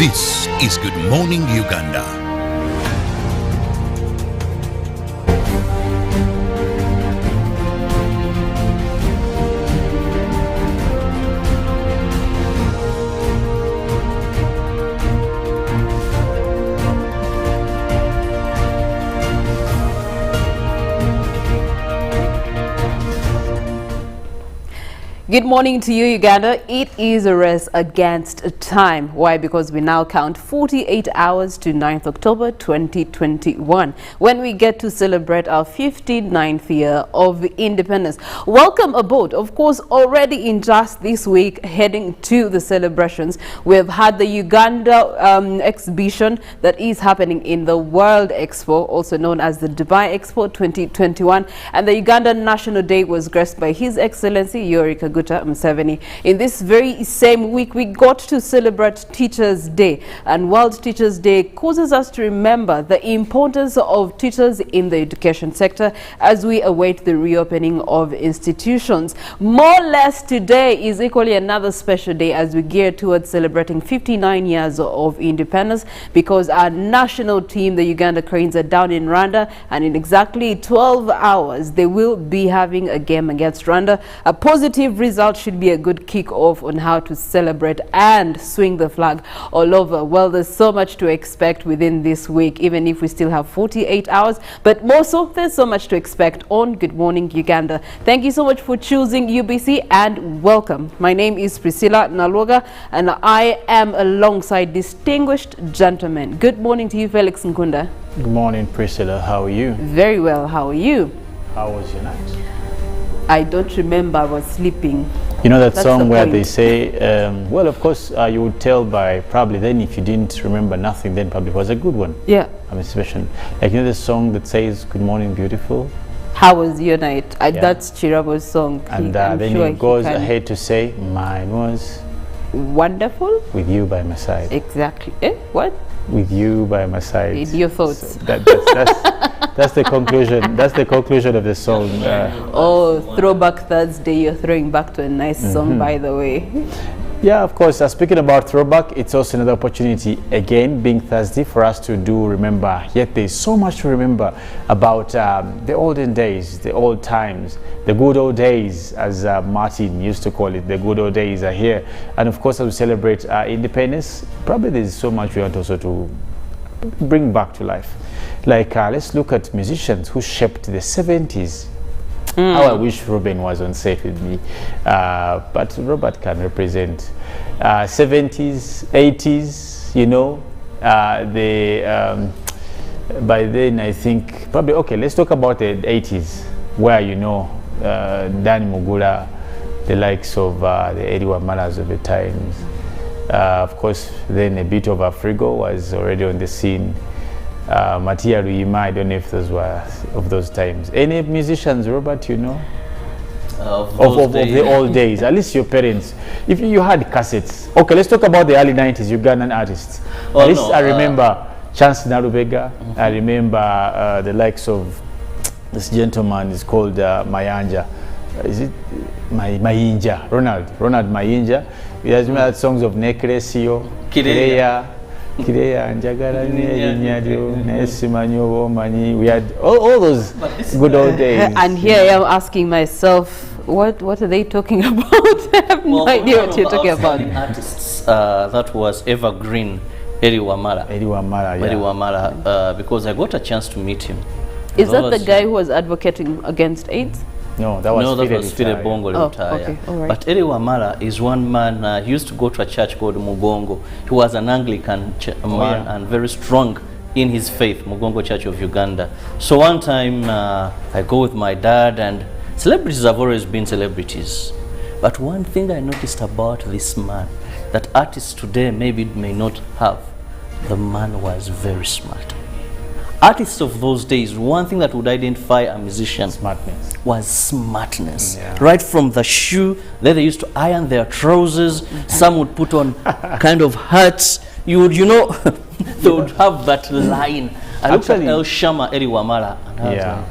This is Good Morning Uganda. Good morning to you, Uganda. It is a race against time. Why? Because we now count 48 hours to 9th October 2021, when we get to celebrate our 59th year of independence. Welcome aboard. Of course, already in just this week, heading to the celebrations, we have had the Uganda exhibition that is happening in the World Expo, also known as the Dubai Expo 2021. And the Uganda National Day was graced by His Excellency Yoweri Museveni. In this very same week, we got to celebrate Teachers' Day, and World Teachers' Day causes us to remember the importance of teachers in the education sector as we await the reopening of institutions. More or less, today is equally another special day as we gear towards celebrating 59 years of independence, because our national team, the Uganda Cranes, are down in Rwanda, and in exactly 12 hours they will be having a game against Rwanda. A positive result should be a good kick-off on how to celebrate and swing the flag all over. Well, there's so much to expect within this week, even if we still have 48 hours, but more so, there's so much to expect on Good Morning Uganda. Thank you so much for choosing UBC and welcome. My name is Priscilla Naloga and I am alongside distinguished gentlemen. Good morning to you, Felix Nkunda. Good morning, Priscilla. How are you? Very well. How are you? How was your night? I don't remember. I was sleeping. You know that That's song the where point. they say, well, of course, you would tell by probably then if you didn't remember nothing, then probably it was a good one. Yeah. I mean, especially, like, you know the song that says, "Good morning, beautiful"? How was your night? Yeah. That's Chirabo's song. And I'm then sure it goes he can. ahead to say, "Mine was Wonderful. with you by my side." Exactly. Eh? What? With you by my side. In your thoughts. So that's the conclusion. That's the conclusion of the song. Oh, Throwback Thursday. You're throwing back to a nice song, by the way. Yeah, of course. Speaking about throwback, it's also another opportunity, again, being Thursday, for us to remember. Yet there's so much to remember about the olden days, the old times, the good old days, as Martin used to call it. The good old days are here. And of course, as we celebrate independence, probably there's so much we want also to bring back to life. Like, let's look at musicians who shaped the 70s. How I wish Robin was on set with me, but Robert can represent 70s, 80s, you know, by then I think probably, okay, let's talk about the 80s, where, you know, Danny Mugula, the likes of the Eddie Wamalas of the times. Of course, then a bit of Afrigo was already on the scene. Matia Ruima, I don't know if those were of those times. Any musicians, Robert, you know? Of the old days, at least your parents. If you had cassettes. Okay, let's talk about the early 90s Ugandan artists. Oh, at least no, I remember Chance Narubega. I remember the likes of this gentleman is called Mayanja. Is it Mayinja? Ronald Mayinja. He has made songs of Necresio, Kireya, Njagala, we had all those good old days. And here I am asking myself, what are they talking about? I have no idea what you're talking about. Artists that was evergreen, Eddie Wamala. Yeah. Because I got a chance to meet him. Is that the guy who was advocating against AIDS? No, that was Fide Bongo Lutaya. Okay, all right. But Eddie Wamala is one man, he used to go to a church called Mugongo. He was an Anglican man and very strong in his faith, Mugongo Church of Uganda. So one time I go with my dad, and celebrities have always been celebrities. But one thing I noticed about this man that artists today maybe may not have, the man was very smart. Artists of those days, one thing that would identify a musician was smartness. Yeah. Right from the shoe, there they used to iron their trousers. Some would put on kind of hats. You would, you know, they would have that line. I looked at El Shama, Eddie Wamala,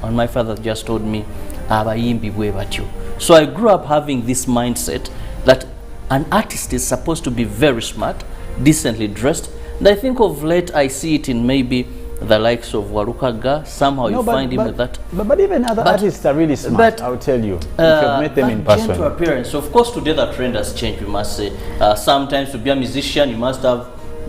and my father just told me, "Abayimbi bwe batyo." So I grew up having this mindset that an artist is supposed to be very smart, decently dressed, And I think of late I see it in maybe the likes of Walukaga. Somehow you find him with that. But even other artists are really smart, I'll tell you. If you've met them in person. Gentle appearance. Of course, today the trend has changed, we must say. Sometimes to be a musician, you must have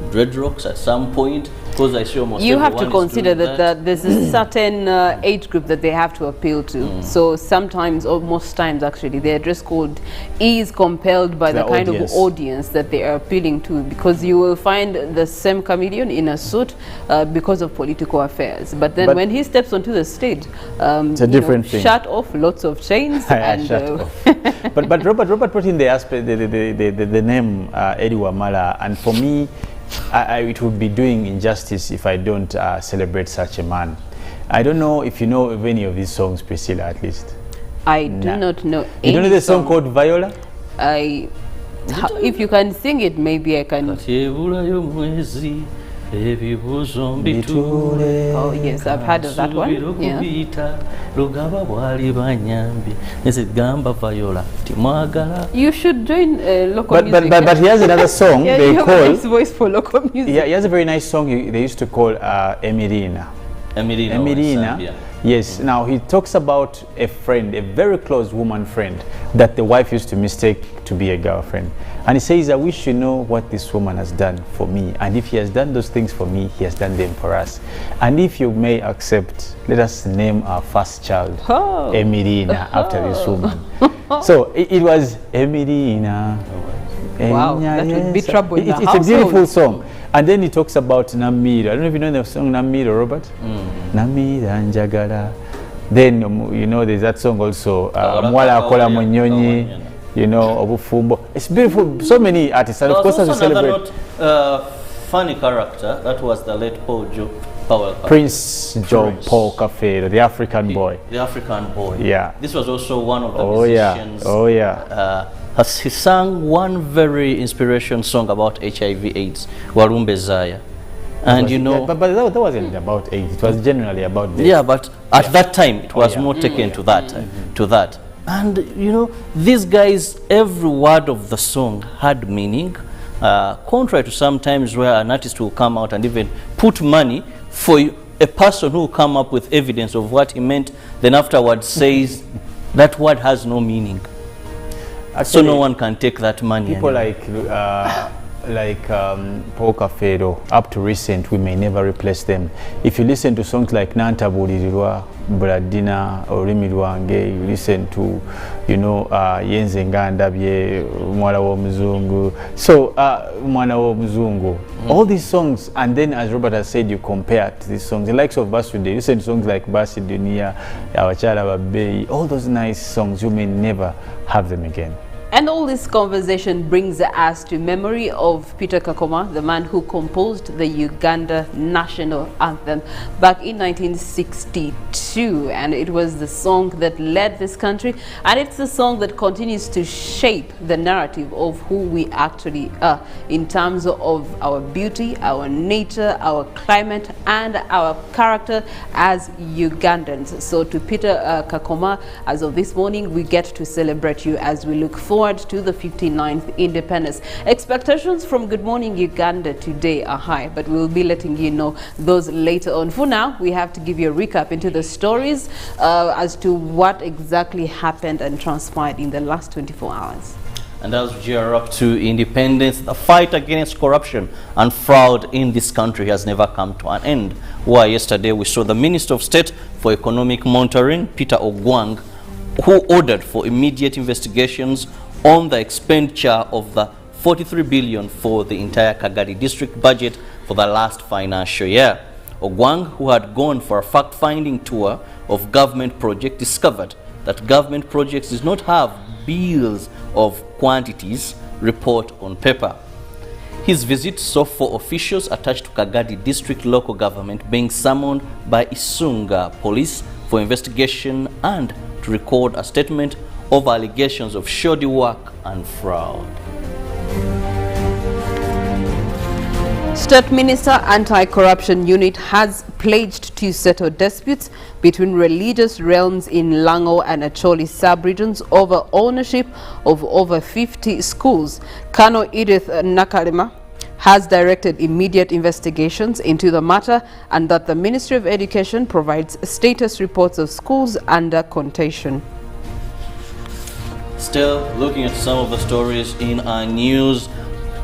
dreadlocks at some point. Because I see almost you have to consider that there's a certain age group that they have to appeal to. So sometimes, or most times actually, their dress code is compelled by the kind of audience that they are appealing to. Because you will find the same comedian in a suit because of political affairs. But then when he steps onto the stage, it's a different thing. Shut off, lots of chains. And, shut off. but Robert put in the aspect, the name Eddie Wamala, and for me, it would be doing injustice if I don't celebrate such a man. I don't know if you know of any of these songs, Priscilla, at least. I do not know any. You don't know the song called Viola? If you can sing it, maybe I can. Oh yes, I've heard of that one. Yeah. You should join local music. But he has another song they call. A nice voice for local music. Yeah, he has a very nice song they used to call Emirina. Emirina. Yes. Now he talks about a friend, a very close woman friend, that the wife used to mistake to be a girlfriend. And he says, I wish you know what this woman has done for me. And if he has done those things for me, he has done them for us. And if you may accept, let us name our first child, Emirina, after this woman. So it was Emirina. Wow, that would be trouble in the It's a beautiful song. And then he talks about Namira. I don't know if you know the song Namira, Robert. Namira Njagala. Then, you know, there's that song also, Mwala Akola Munyonyi, you know, Obufumbo. It's beautiful. So many artists. And of course, as we celebrate. Funny character, that was the late Prince Joe Paul Kafeiro, the African boy. The African boy. Yeah. This was also one of the musicians. Oh, yeah. He sang one very inspiration song about HIV/AIDS, Warumbe Zaya. And you know, but that wasn't about AIDS. It was generally about this. Yeah, but at that time it was more taken to that, And you know, these guys, every word of the song had meaning. Contrary to sometimes where an artist will come out and even put money for a person who will come up with evidence of what he meant, then afterwards says that word has no meaning. Actually, so no one can take that money. People like Paul Kafeiro, up to recent, we may never replace them. If you listen to songs like Nantabulirirwa, Bradina, Orimi Lwange, you listen to, you know, Yenze Ngandabye, Mwala wo Mzungu. So, Mwana wo Mzungu. All these songs, and then as Robert has said, you compare to these songs. The likes of Basude, you listen to songs like Basi Dunia, Awachala Babei, all those nice songs, you may never have them again. And all this conversation brings us to memory of Peter Kakoma, the man who composed the Uganda national anthem back in 1962. And it was the song that led this country. And it's the song that continues to shape the narrative of who we actually are in terms of our beauty, our nature, our climate, and our character as Ugandans. So to Peter Kakoma, as of this morning, we get to celebrate you as we look forward to the 59th independence. Expectations from Good Morning Uganda today are high, but we'll be letting you know those later on. For now, we have to give you a recap into the stories as to what exactly happened and transpired in the last 24 hours. And as we gear up to independence, the fight against corruption and fraud in this country has never come to an end. Why yesterday we saw the Minister of State for Economic Monitoring, Peter Ogwang, who ordered for immediate investigations on the expenditure of the 43 billion for the entire Kagadi district budget for the last financial year. Ogwang, who had gone for a fact-finding tour of government projects, discovered that government projects does not have bills of quantities report on paper. His visit saw 4 officials attached to Kagadi district local government being summoned by Isunga police for investigation and to record a statement of allegations of shoddy work and fraud. State Minister Anti-Corruption Unit has pledged to settle disputes between religious realms in Lango and Acholi sub-regions over ownership of over 50 schools. Colonel Edith Nakalema has directed immediate investigations into the matter and that the Ministry of Education provides status reports of schools under contagion. Still looking at some of the stories in our news,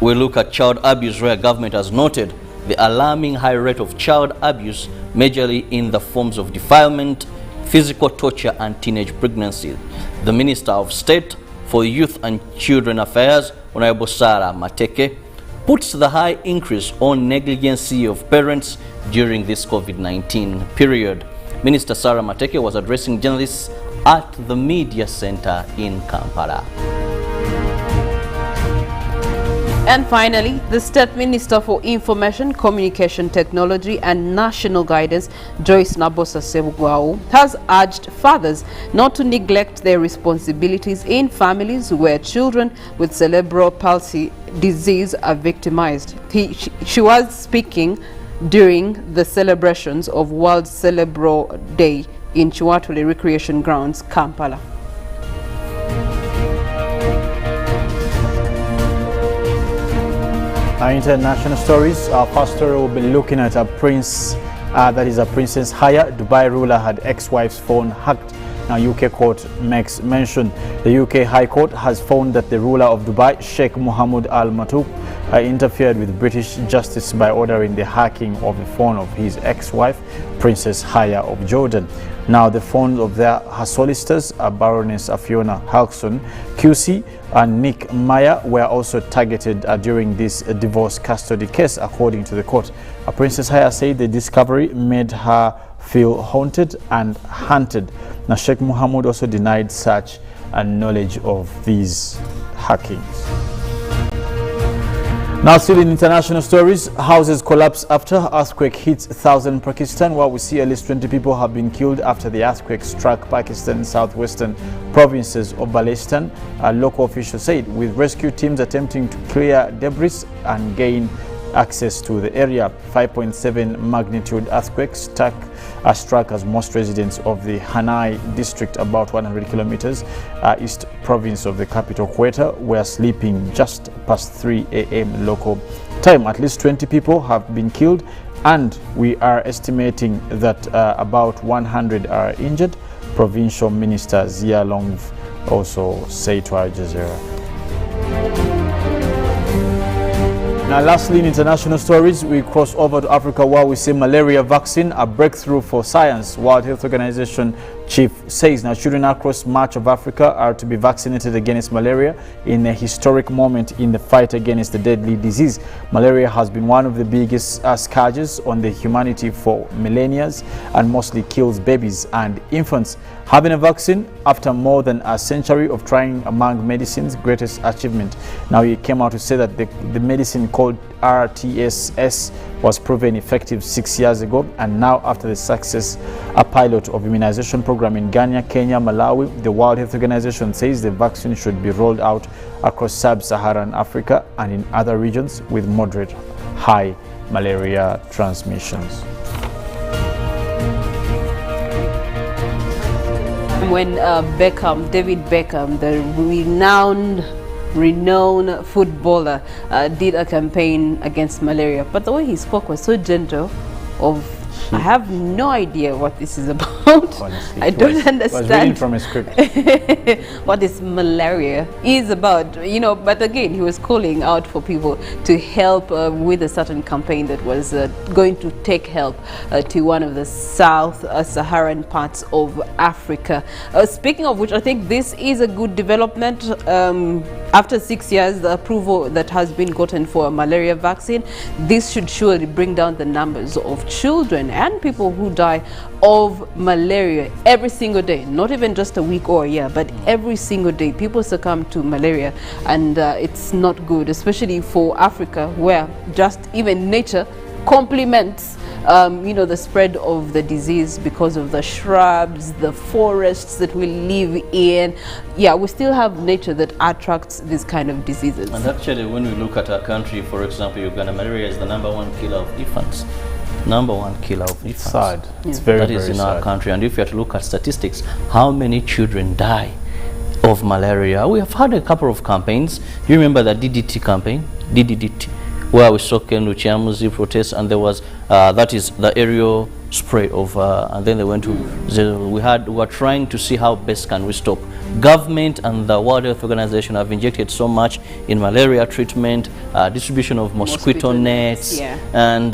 we look at child abuse, where government has noted the alarming high rate of child abuse, majorly in the forms of defilement, physical torture and teenage pregnancy. The Minister of State for Youth and Children Affairs, Honorable Sarah Mateke, puts the high increase on negligency of parents during this COVID-19 period. Minister Sarah Mateke was addressing journalists at the Media Center in Kampala. And finally, the State Minister for Information, Communication Technology and National Guidance, Joyce Nabosa Sebugwao, has urged fathers not to neglect their responsibilities in families where children with cerebral palsy disease are victimized. She was speaking during the celebrations of World Cerebral Day in Chiwatule Recreation Grounds, Kampala. Our international stories, our first story will be looking at a prince, that is a Princess Haya. Dubai ruler had ex-wife's phone hacked. Now UK court makes mention. The UK High Court has found that the ruler of Dubai, Sheikh Mohammed Al Maktoum, interfered with British justice by ordering the hacking of the phone of his ex-wife, Princess Haya of Jordan. Now the phones of her solicitors, Baroness Fiona Halkson, QC and Nick Meyer, were also targeted during this divorce custody case, according to the court. Princess Haya said the discovery made her feel haunted and hunted. Now Sheikh Mohammed also denied such knowledge of these hackings. Now still in international stories, houses collapse after earthquake hits southern Pakistan, while we see at least 20 people have been killed after the earthquake struck Pakistan's southwestern provinces of Balochistan. Local officials said, with rescue teams attempting to clear debris and gain access to the area. 5.7 magnitude earthquake struck as most residents of the Hanai district, about 100 kilometers east province of the capital Quetta, were sleeping just past 3 a.m. local time. At least 20 people have been killed, and we are estimating that about 100 are injured. Provincial Minister Zia Longv also said to Al Jazeera. Now lastly, in international stories, we cross over to Africa, where we see malaria vaccine, a breakthrough for science. World Health Organization chief says now children across much of Africa are to be vaccinated against malaria in a historic moment in the fight against the deadly disease. Malaria has been one of the biggest scourges on the humanity for millennia and mostly kills babies and infants. Having a vaccine after more than a century of trying among medicine's greatest achievement. Now he came out to say that the medicine called RTSS was proven effective 6 years ago, and now after the success a pilot of immunization program in Ghana, Kenya, Malawi, the World Health Organization says the vaccine should be rolled out across sub-Saharan Africa and in other regions with moderate high malaria transmissions. When David Beckham, the renowned footballer, did a campaign against malaria, but the way he spoke was so gentle. I have no idea what this is about. Honestly, I don't understand. Was reading from a script. What this malaria is about, you know. But again, he was calling out for people to help with a certain campaign that was going to take help to one of the Saharan parts of Africa. Speaking of which, I think this is a good development. After 6 years, the approval that has been gotten for a malaria vaccine, this should surely bring down the numbers of children and people who die of malaria every single day, not even just a week or a year, but every single day people succumb to malaria, and it's not good, especially for Africa, where just even nature complements the spread of the disease because of the shrubs, the forests that we live in. Yeah, we still have nature that attracts these kind of diseases. And actually, when we look at our country, for example, Uganda, malaria is the #1 killer of infants. #1 killer of infants. It's sad. Yeah. It's very, that very is in sad. our country. And if you have to look at statistics, how many children die of malaria? We have had a couple of campaigns. You remember the DDT campaign? DDT. where we saw Ken Luchiamuzi protest, and there was that is the aerial spray of and then they went to we were trying to see how best can we stop. Government and the World Health Organization have injected so much in malaria treatment, distribution of mosquito nets, and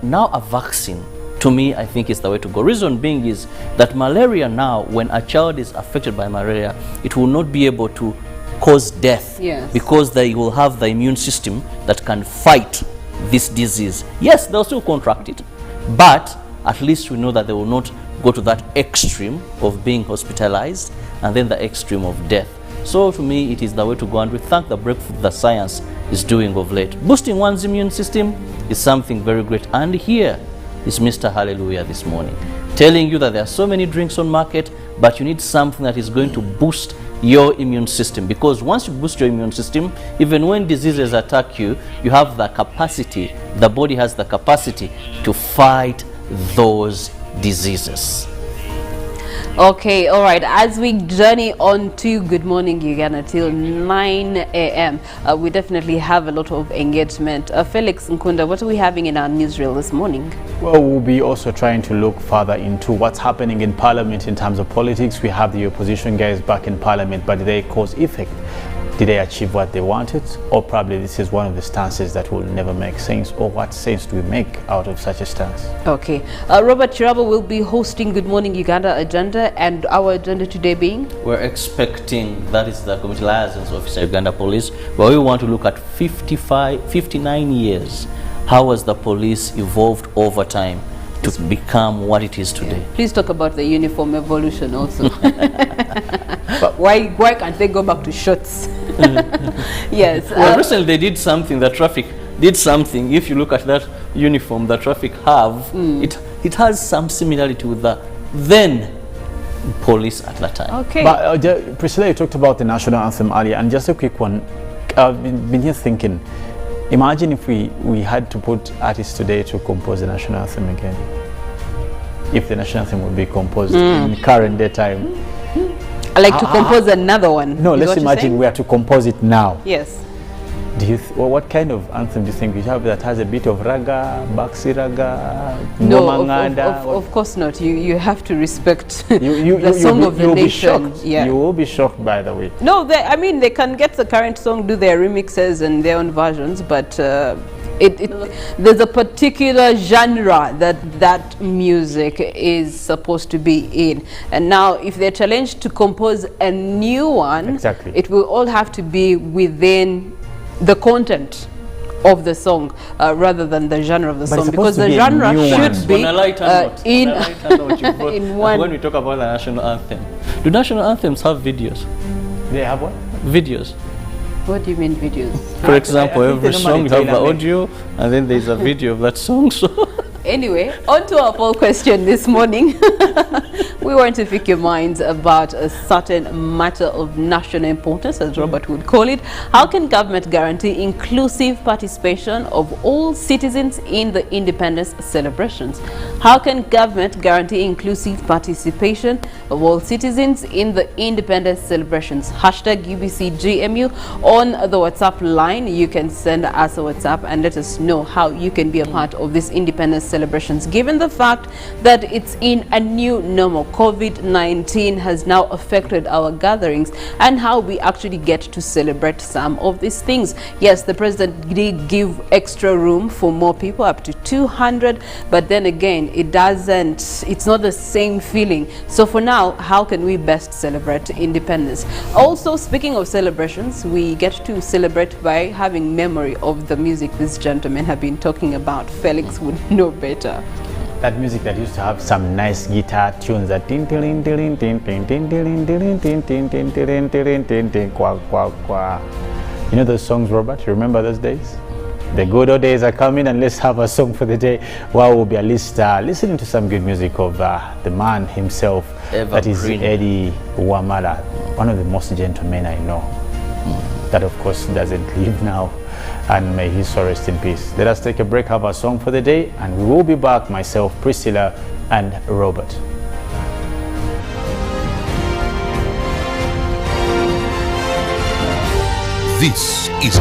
now a vaccine. To me, I think is the way to go. Reason being is that malaria now, when a child is affected by malaria, it will not be able to cause death because they will have the immune system that can fight this disease. Yes, they'll still contract it, but at least we know that they will not go to that extreme of being hospitalized and then the extreme of death. So to me, it is the way to go, and we thank the breakthrough the science is doing of late. Boosting one's immune system is something very great, and here is Mr. Hallelujah this morning, telling you that there are so many drinks on market, but you need something that is going to boost your immune system, because once you boost your immune system, even when diseases attack you, you have the capacity, the body has the capacity to fight those diseases. Okay, all right. As we journey on to Good Morning Uganda till 9 a.m., we definitely have a lot of engagement. Felix Nkunda, what are we having in our newsreel this morning? Well, we'll be also trying to look further into what's happening in Parliament in terms of politics. We have the opposition guys back in Parliament, but did they cause effect? Did they achieve what they wanted? Or probably this is one of the stances that will never make sense. Or what sense do we make out of such a stance? Okay. Robert Chirabo will be hosting Good Morning Uganda agenda, and our agenda today being? We're expecting, that is the Community Liaison Officer, Uganda Police, where we want to look at 59 years. How has the police evolved over time to become what it is today? Please talk about the uniform evolution also. But why can't they go back to shorts? Yes. Well, recently they did something, the traffic did something. If you look at that uniform the traffic have, it has some similarity with the then police at that time. Okay. But Priscilla, you talked about the national anthem earlier, and just a quick one. I've been here thinking, imagine if we had to put artists today to compose the national anthem again. If the national anthem would be composed in current day time. Like to compose another one? No, let's imagine we are to compose it now. Yes. Do you well, what kind of anthem do you think we have that has a bit of raga, baxi raga, no, ngomanganda? Of course not. You have to respect the song of the nation. You will be shocked, by the way. No, I mean, they can get the current song, do their remixes and their own versions, but there's a particular genre that music is supposed to be in. And now, if they're challenged to compose a new one, it will all have to be within the content of the song rather than the genre of the song, because the genre should be in one. When we talk about the national anthem, do national anthems have videos? They have what? Videos. What do you mean videos? For example, every song you have the audio and then there's a video of that song. So anyway, on to our poll question this morning. We want to pick your minds about a certain matter of national importance, as Robert would call it. How can government guarantee inclusive participation of all citizens in the independence celebrations? How can government guarantee inclusive participation of all citizens in the independence celebrations? Hashtag UBCGMU on the WhatsApp line. You can send us a WhatsApp and let us know how you can be a part of this independence celebrations, given the fact that it's in a new normal. COVID-19 has now affected our gatherings and how we actually get to celebrate some of these things. Yes, the president did give extra room for more people, up to 200, but then again, it's not the same feeling. So for now, how can we best celebrate independence? Also, speaking of celebrations, we get to celebrate by having memory of the music these gentlemen have been talking about. Felix would know better. That music that used to have some nice guitar tunes that tin tin tin tin tin tin tin tin tin tin tin tin tin tin tin tin qua qua qua. You know those songs, Robert? You remember those days? The good old days are coming, and let's have a song for the day. Well, we'll be at least listening to some good music of the man himself, that is Eddie Wamala, one of the most gentlemen I know. That of course doesn't live now, and may his soul rest in peace. Let us take a break, have a song for the day, and we will be back, myself, Priscilla, and Robert. This is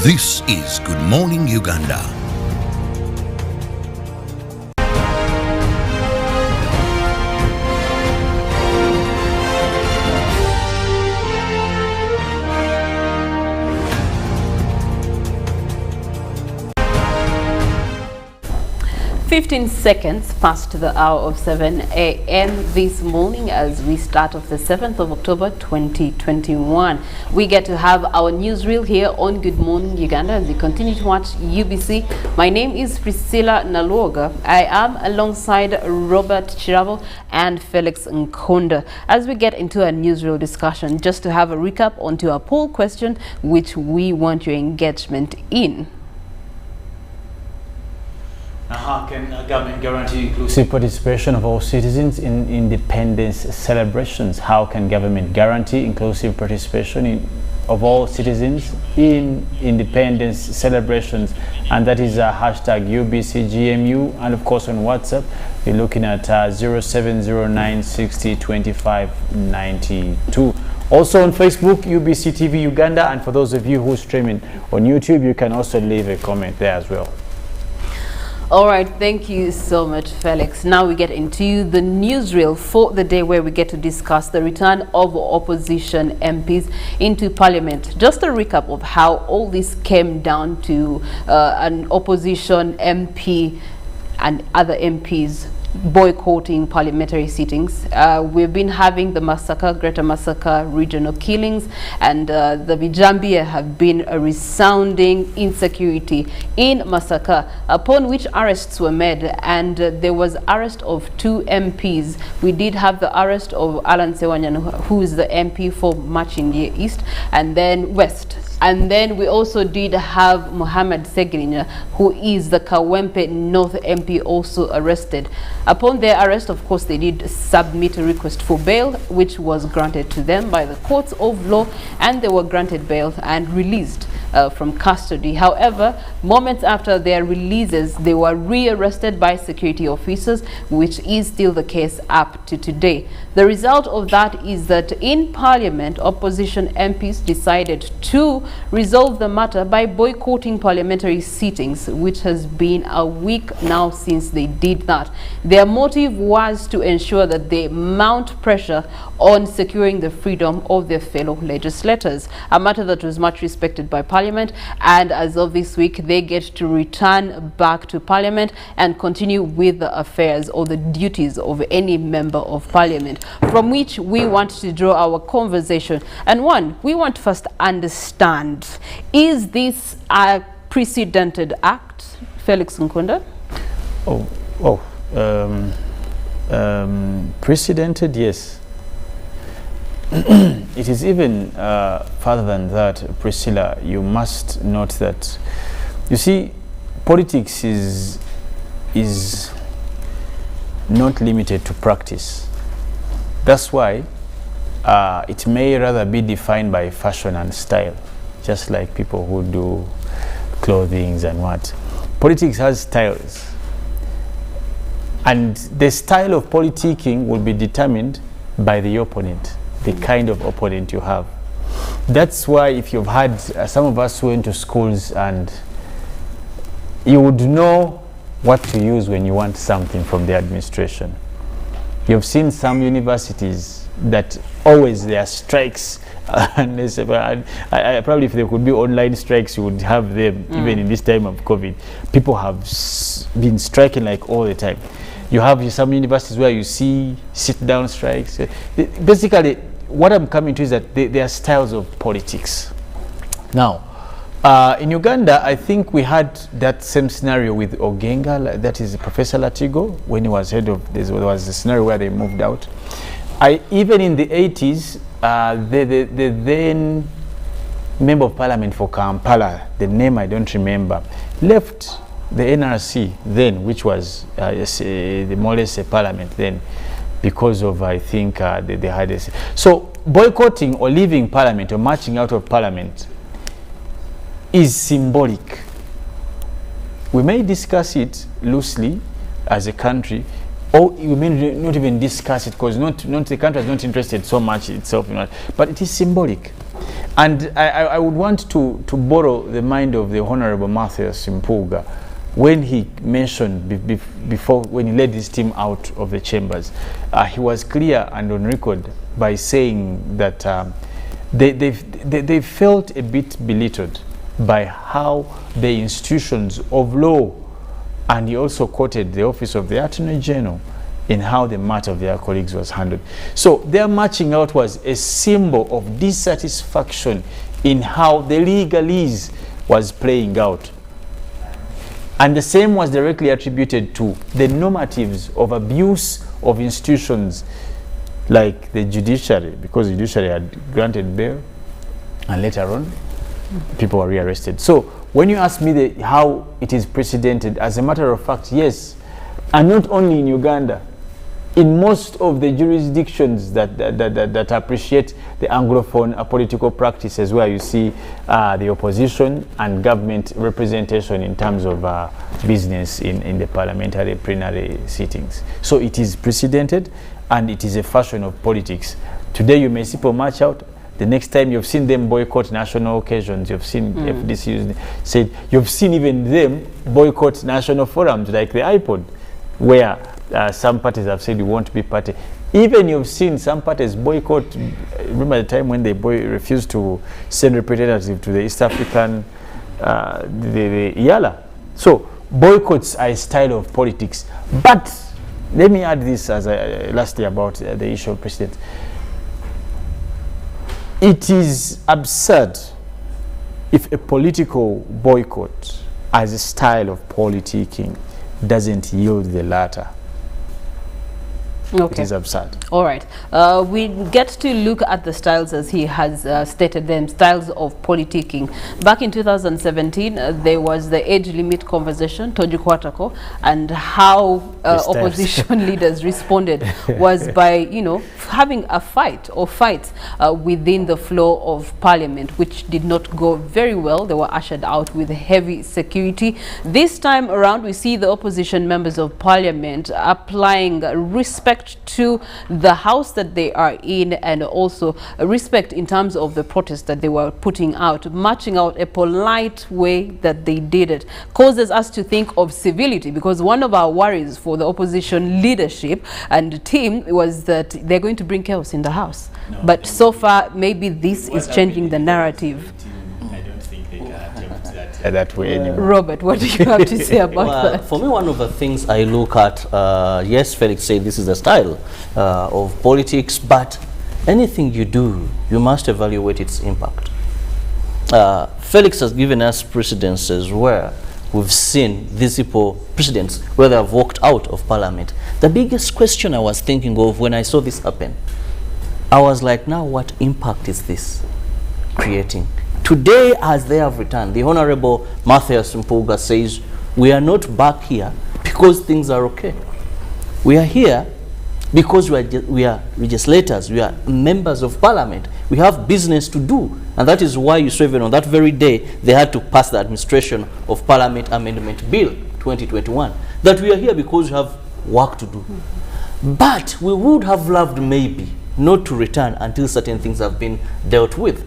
This is Good Morning Uganda. Fifteen seconds past the hour of 7 a.m. this morning as we start off the 7th of October 2021. We get to have our newsreel here on Good Morning Uganda as we continue to watch UBC. My name is Priscilla Naluoga. I am alongside Robert Chirabo and Felix Nkonda as we get into a newsreel discussion, just to have a recap onto our poll question, which we want your engagement in. How can government guarantee inclusive participation of all citizens in independence celebrations? How can government guarantee inclusive participation of all citizens in independence celebrations? And that is hashtag UBCGMU, and of course on WhatsApp you're looking at 0709 60 25 92. Also on Facebook, UBC TV Uganda, and for those of you who are streaming on YouTube, you can also leave a comment there as well. All right, thank you so much, Felix. Now we get into the newsreel for the day, where we get to discuss the return of opposition MPs into Parliament. Just a recap of how all this came down to an opposition MP and other MPs boycotting parliamentary sittings. We've been having the Masaka, Greater Masaka regional killings, and the Bijambia have been a resounding insecurity in Masaka, upon which arrests were made, and there was arrest of 2 MPs. We did have the arrest of Alan Sewanyan, who is the MP for Machingie East and then West. And then we also did have Mohamed Segrinya, who is the Kawempe North MP, also arrested. Upon their arrest, of course, they did submit a request for bail, which was granted to them by the courts of law, and they were granted bail and released from custody. However, moments after their releases, they were rearrested by security officers, which is still the case up to today. The result of that is that in Parliament, opposition MPs decided to resolve the matter by boycotting parliamentary sittings, which has been a week now since they did that. Their motive was to ensure that they mount pressure on securing the freedom of their fellow legislators, a matter that was much respected by Parliament, and as of this week they get to return back to Parliament and continue with the affairs or the duties of any member of Parliament, from which we want to draw our conversation. And one, we want to first understand, is this a precedented act? Felix Nkonda? Precedented, yes. It is even further than that, Priscilla. You must note that, you see, politics is not limited to practice. That's why it may rather be defined by fashion and style, just like people who do clothing and what. Politics has styles, and the style of politicking will be determined by the opponent, the kind of opponent you have. That's why if you've had some of us who went to schools, and you would know what to use when you want something from the administration. You've seen some universities that always there are strikes, and probably if there could be online strikes, you would have them even in this time of COVID. People have been striking like all the time. You have some universities where you see sit-down strikes. Basically, what I'm coming to is that there are styles of politics. Now, in Uganda, I think we had that same scenario with Ogenga, that is Professor Latigo, when he was head of, there was a scenario where they moved out. Even in the 80s, the then member of parliament for Kampala, the name I don't remember, left the NRC then, which was the more or less a parliament then, because of, I think, they had a... So boycotting or leaving parliament or marching out of parliament is symbolic. We may discuss it loosely as a country, or we may not even discuss it because the country is not interested so much itself in it, but it is symbolic. And I would want to borrow the mind of the Honorable Matthias Mpuuga when he mentioned before, when he led his team out of the chambers. He was clear and on record by saying that they felt a bit belittled by how the institutions of law, and he also quoted the office of the Attorney General in how the matter of their colleagues was handled. So their marching out was a symbol of dissatisfaction in how the legalese was playing out. And the same was directly attributed to the normatives of abuse of institutions like the judiciary, because the judiciary had granted bail and later on people were rearrested. So when you ask me how it is precedented, as a matter of fact, yes, and not only in Uganda, in most of the jurisdictions that appreciate the Anglophone political practices, where you see the opposition and government representation in terms of business in the parliamentary plenary sittings. So it is precedented, and it is a fashion of politics. Today you may see people march out. The next time you've seen them boycott national occasions, you've seen FDC said, you've seen even them boycott national forums like the iPod, where some parties have said you won't be party. Even you've seen some parties boycott. Remember the time when they refused to send representatives to the East African, the IALA. So boycotts are a style of politics. But let me add this as lastly about the issue of precedent. It is absurd if a political boycott as a style of politicking doesn't yield the latter. Okay. It is absurd. All right. We get to look at the styles as he has stated them, styles of politicking. Back in 2017, there was the age limit conversation, Toji Kwatako, and how opposition leaders responded was by, you know, having a fight or fights within the floor of parliament, which did not go very well. They were ushered out with heavy security. This time around, we see the opposition members of parliament applying respect to the house that they are in, and also respect in terms of the protest that they were putting out, marching out a polite way that they did it. Causes us to think of civility, because one of our worries for the opposition leadership and team was that they're going to bring chaos in the house. No, but so far, maybe this is changing the narrative. I don't think they can attempt that way anymore. Robert, what do you have to say about that? For me, one of the things I look at, yes, Felix said this is a style of politics, but anything you do, you must evaluate its impact. Felix has given us precedences where we've seen these people, precedents, where they have walked out of parliament. The biggest question I was thinking of when I saw this happen, I was like, now what impact is this creating? Today, as they have returned, the Honorable Matthias Mpuuga says, we are not back here because things are okay. We are here because we are legislators, we are members of parliament. We have business to do. And that is why you saw even on that very day, they had to pass the Administration of Parliament Amendment Bill 2021. That we are here because we have work to do. But we would have loved maybe not to return until certain things have been dealt with.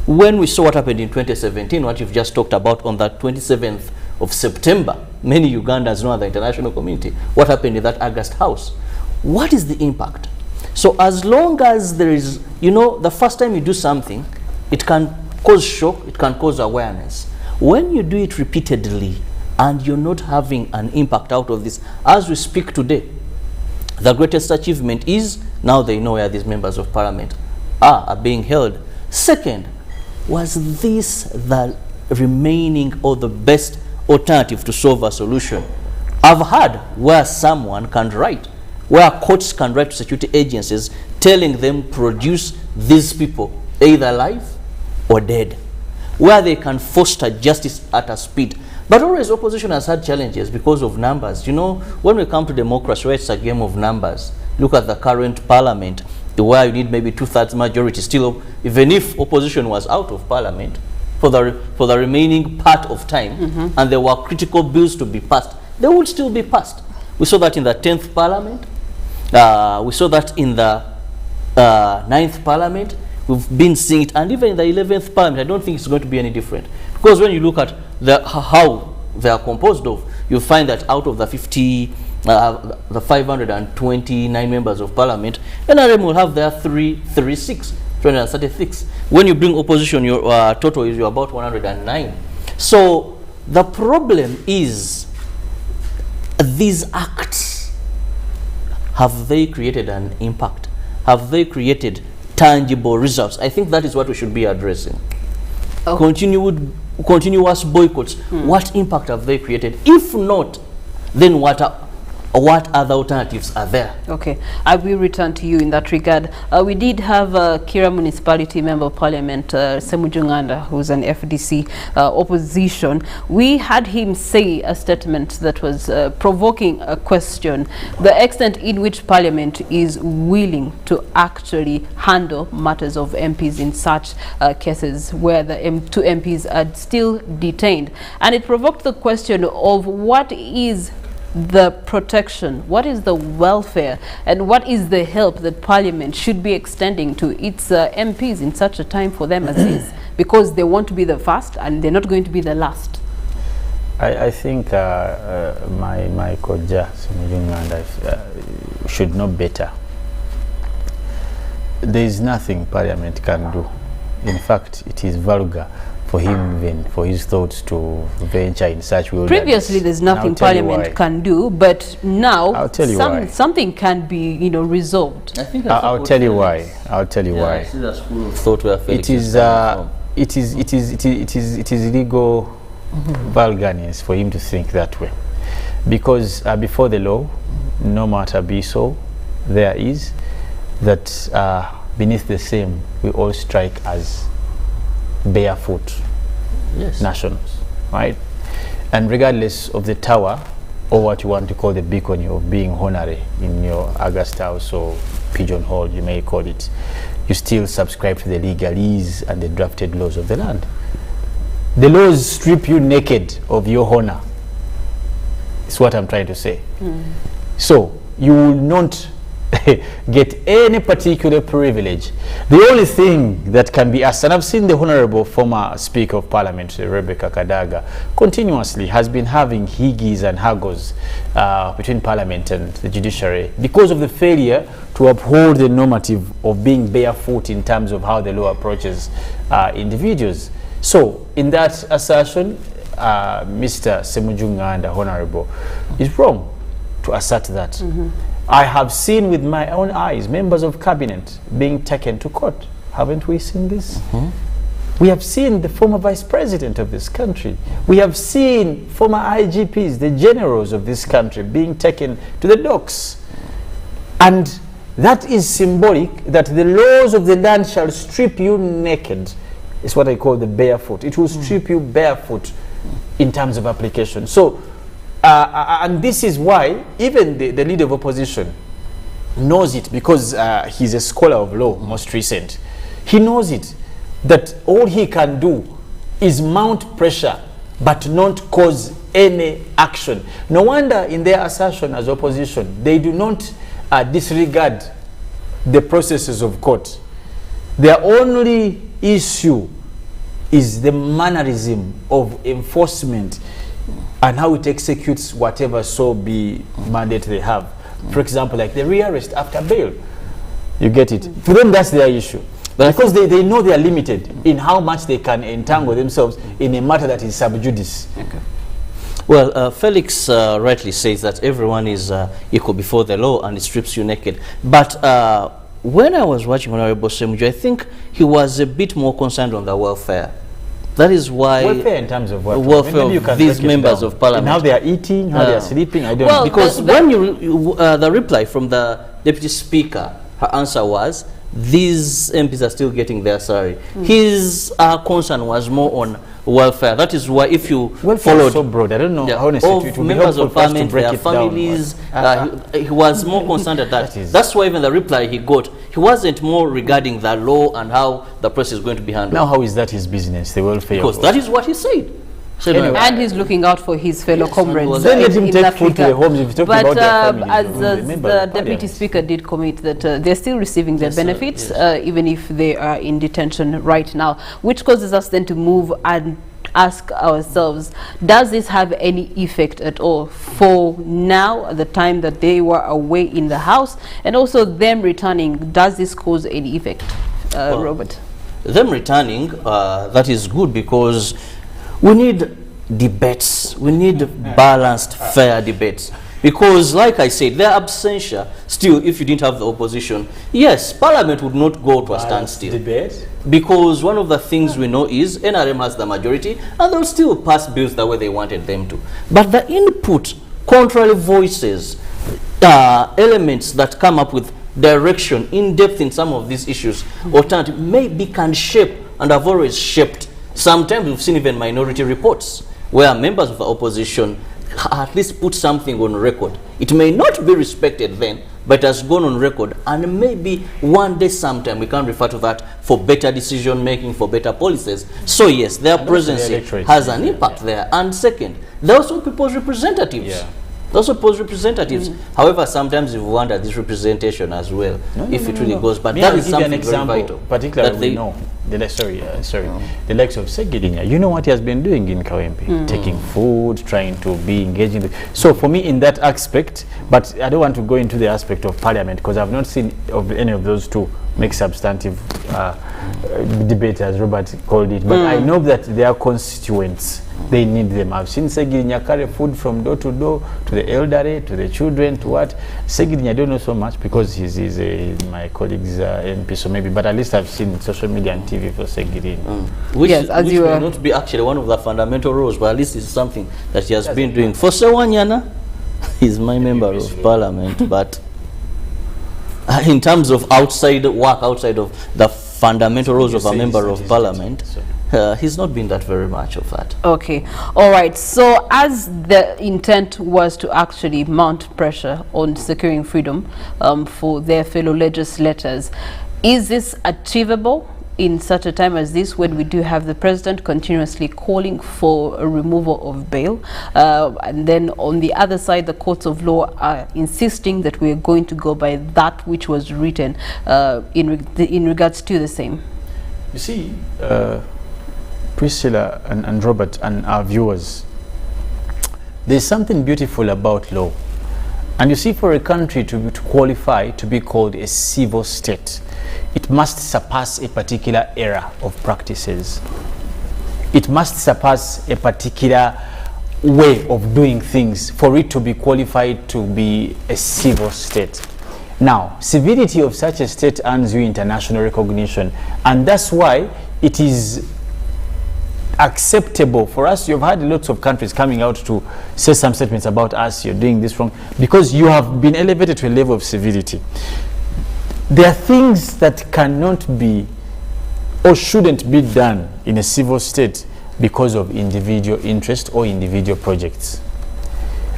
When we saw what happened in 2017, what you've just talked about on that 27th of September, many Ugandans know, the international community, what happened in that August House. What is the impact? So as long as there is, you know, the first time you do something, it can cause shock, it can cause awareness. When you do it repeatedly and you're not having an impact out of this, as we speak today, the greatest achievement is now they know where these members of parliament are being held. Second, was this the remaining or the best alternative to solve a solution? I've heard where someone can write, where courts can write to security agencies telling them produce these people either alive or dead, where they can foster justice at a speed. But always opposition has had challenges because of numbers. You know, when we come to democracy, where it's a game of numbers, look at the current parliament, where you need maybe 2/3 majority still, even if opposition was out of parliament for the remaining part of time, and there were critical bills to be passed, they would still be passed. We saw that in the 10th parliament, we saw that in the 9th parliament, We've been seeing it, and even in the 11th Parliament, I don't think it's going to be any different. Because when you look at how they are composed of, you find that out of the 529 members of Parliament, NRM will have their 336. When you bring opposition, your total is about 109. So the problem is, these acts, have they created an impact? Have they created tangible results? I think that is what we should be addressing. Continuous boycotts, what impact have they created? If not, then what other alternatives are there? Okay, I will return to you in that regard. We did have Kira Municipality Member of Parliament, Semujunganda, who's an FDC opposition. We had him say a statement that was provoking a question: the extent in which Parliament is willing to actually handle matters of MPs in such cases where the two MPs are still detained. And it provoked the question of what is the protection, what is the welfare, and what is the help that Parliament should be extending to its MPs in such a time for them as this, because they want to be the first and they're not going to be the last. I think my koja should know better. There is nothing Parliament can do. In fact, it is vulgar for him, even for his thoughts to venture in such wilderness. Previously, there's nothing Parliament can do, but now something can be, you know, resolved. I think I'll tell you why. I'll tell you why. I see the school of thought where it is illegal vulgarness for him to think that way, because before the law, no matter be so, there is that beneath the same we all strike as barefoot nationals, right? And regardless of the tower, or what you want to call the beacon of being honorary in your August House or pigeonhole, you may call it, you still subscribe to the legalese and the drafted laws of the land. The laws strip you naked of your honor. It's what I'm trying to say. So you will not get any particular privilege. The only thing that can be asked, and I've seen the Honorable former Speaker of Parliament, Rebecca Kadaga, continuously has been having higgies and haggles between Parliament and the judiciary because of the failure to uphold the normative of being barefoot in terms of how the law approaches individuals. So in that assertion, Mr. Semujunganda, Honorable, is wrong to assert that. I have seen with my own eyes members of cabinet being taken to court. Haven't we seen this? We have seen the former vice president of this country. We have seen former IGPs, the generals of this country, being taken to the docks. And that is symbolic that the laws of the land shall strip you naked. It's what I call the barefoot. It will strip you barefoot in terms of application. So, and this is why even the leader of opposition knows it, because he's a scholar of law, most recent. He knows it, that all he can do is mount pressure but not cause any action. No wonder in their assertion as opposition, they do not disregard the processes of court. Their only issue is the mannerism of enforcement and how it executes whatever so be mandate they have. For example, like the rearrest after bail. You get it? For them, that's their issue. But because they know they are limited in how much they can entangle themselves in a matter that is sub judice. Okay. Well, Felix rightly says that everyone is equal before the law and it strips you naked. But when I was watching Honorable Semuju, I think he was a bit more concerned on the welfare. That is why welfare in terms of what? Welfare of these members of Parliament. And how they are eating, how they are sleeping, I don't know. Because when the reply from the Deputy Speaker, her answer was, these MPs are still getting their salary. His concern was more on welfare. That is why if you followed so broad, I don't know how of members of Parliament, their families, he was more concerned at that. That's why even the reply he got, he wasn't more regarding the law and how the process is going to be handled. Now how is that his business, the welfare? Because that is what he said. So Anyway, And he's looking out for his fellow comrades. Then let him in take that food to regard. the homes if he's talking But about their families. as Remember the the Deputy Parliament. Speaker did commit that they're still receiving their Yes, sir. benefits, Yes. even if they are in detention right now, which causes us then to move and ask ourselves, does this have any effect at all for now, the time that they were away in the house, and also them returning? Does this cause any effect, Robert? Them returning, that is good, because we need debates. We need balanced, fair debates. Because, like I said, their absentia, still, if you didn't have the opposition, yes, Parliament would not go to a standstill. Debate. Because one of the things we know is NRM has the majority, and they'll still pass bills the way they wanted them to. But the input, contrary voices, elements that come up with direction, in depth in some of these issues, alternative, maybe can shape, and have always shaped. Sometimes we've seen even minority reports where members of the opposition at least put something on record. It may not be respected then, but it has gone on record, and maybe one day sometime we can refer to that for better decision making, for better policies. So yes, their presence has an impact there. And second, they're also people's representatives. Yeah. Those supposed representatives. However, sometimes you wonder this representation as well, if it really goes. But that is something very vital. Particularly, we know the the likes of Segirinya. You know what he has been doing in Kawempe, taking food, trying to be engaging. So for me, in that aspect, but I don't want to go into the aspect of Parliament because I've not seen of any of those two make substantive debate, as Robert called it. But I know that their constituents, they need them. I've seen Segirinya carry food from door to door to the elderly, to the children, to what. Segirinya I don't know so much because he's my colleague's MP, so maybe. But at least I've seen social media and TV for Segirinya. Which, Yes, as which you may were- not be actually one of the fundamental roles, but at least it's something that he has been doing. For Sewanyana, he's my member of Parliament, but in terms of outside work, outside of the fundamental roles of a member of Parliament, he's not been that very much of that. Okay, all right. So as the intent was to actually mount pressure on securing freedom for their fellow legislators, is this achievable in such a time as this, when we do have the president continuously calling for a removal of bail, and then on the other side the courts of law are insisting that we are going to go by that which was written in regards to the same? You see, Priscilla and Robert and our viewers, there's something beautiful about law. And you see, for a country to qualify to be called a civil state, it must surpass a particular era of practices. It must surpass a particular way of doing things for it to be qualified to be a civil state. Now, civility of such a state earns you international recognition, and that's why it is acceptable for us. You've had lots of countries coming out to say some statements about us, you're doing this wrong, because you have been elevated to a level of civility. There are things that cannot be or shouldn't be done in a civil state because of individual interest or individual projects.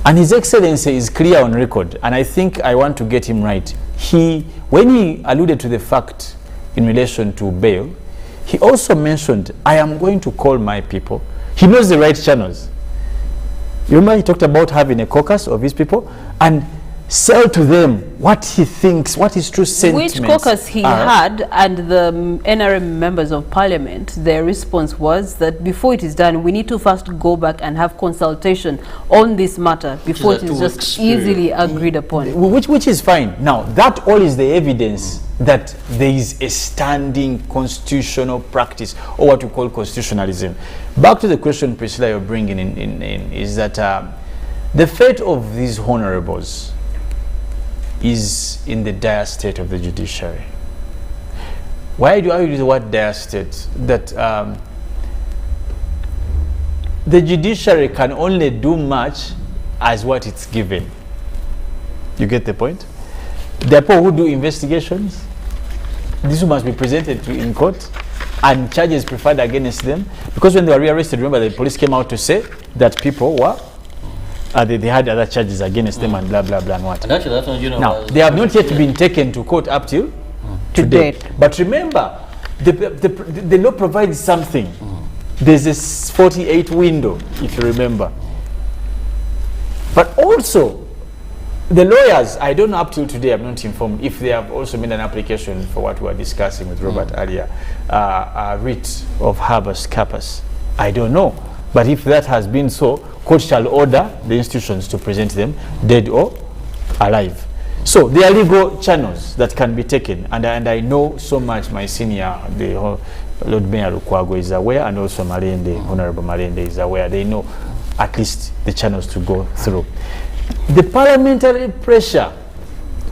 And His Excellency is clear on record, and I think I want to get him right. When he alluded to the fact in relation to bail, he also mentioned, I am going to call my people. He knows the right channels. You remember he talked about having a caucus of his people and sell to them what he thinks, what his true sentiments Which caucus he had, and the NRM members of Parliament, their response was that before it is done, we need to first go back and have consultation on this matter before it is just easily agreed upon. Which is fine. Now, that all is the evidence that there is a standing constitutional practice, or what we call constitutionalism. Back to the question, Priscilla, you're bringing in is that the fate of these honorables is in the dire state of the judiciary. Why do I use the word dire state? That the judiciary can only do much as what it's given. You get the point? There are people who do investigations. This must be presented to in court and charges preferred against them. Because when they were rearrested, remember the police came out to say that people were they had other charges against them and blah blah blah and what. And actually, that's what, you know, now they have not yet been taken to court up till today. But remember, the law provides something. there's a 48 window, if you remember. But also, the lawyers, I don't know up till today, I'm not informed if they have also made an application for what we were discussing with Robert earlier, a writ of habeas corpus. I don't know. But if that has been so, court shall order the institutions to present them dead or alive. So there are legal channels that can be taken, and I know so much my senior, the Lord Mayor Lukwago is aware, and also Malende, Honorable Malende is aware. They know at least the channels to go through. The parliamentary pressure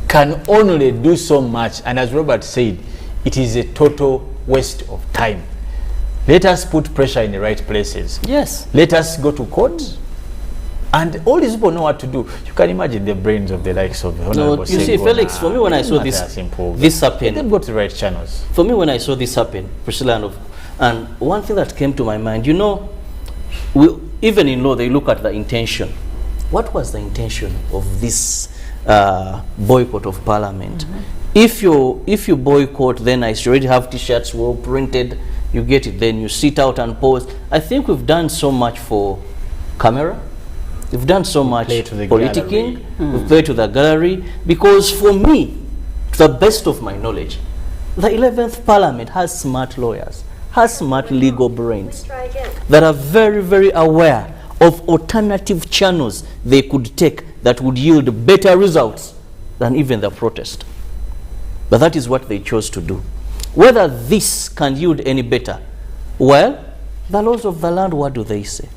can only do so much, and as Robert said, it is a total waste of time. Let us put pressure in the right places. Yes. Let us go to court, and all these people know what to do. You can imagine the brains of the likes of Honorable No, you see, Felix, for me when I saw this happen, let them go to the right channels. For me when I saw this happen, Priscilla, and one thing that came to my mind, you know, even in law they look at the intention. What was the intention of this boycott of Parliament? If you boycott, then I should already have T-shirts well printed. You get it. Then you sit out and pose. I think we've done so much for camera. We've done so much politicking. We've played to the gallery. Because for me, to the best of my knowledge, the 11th Parliament has smart lawyers, has smart legal brains that are very, very aware of alternative channels they could take that would yield better results than even the protest. But that is what they chose to do. Whether this can yield any better, well, the laws of the land, what do they say?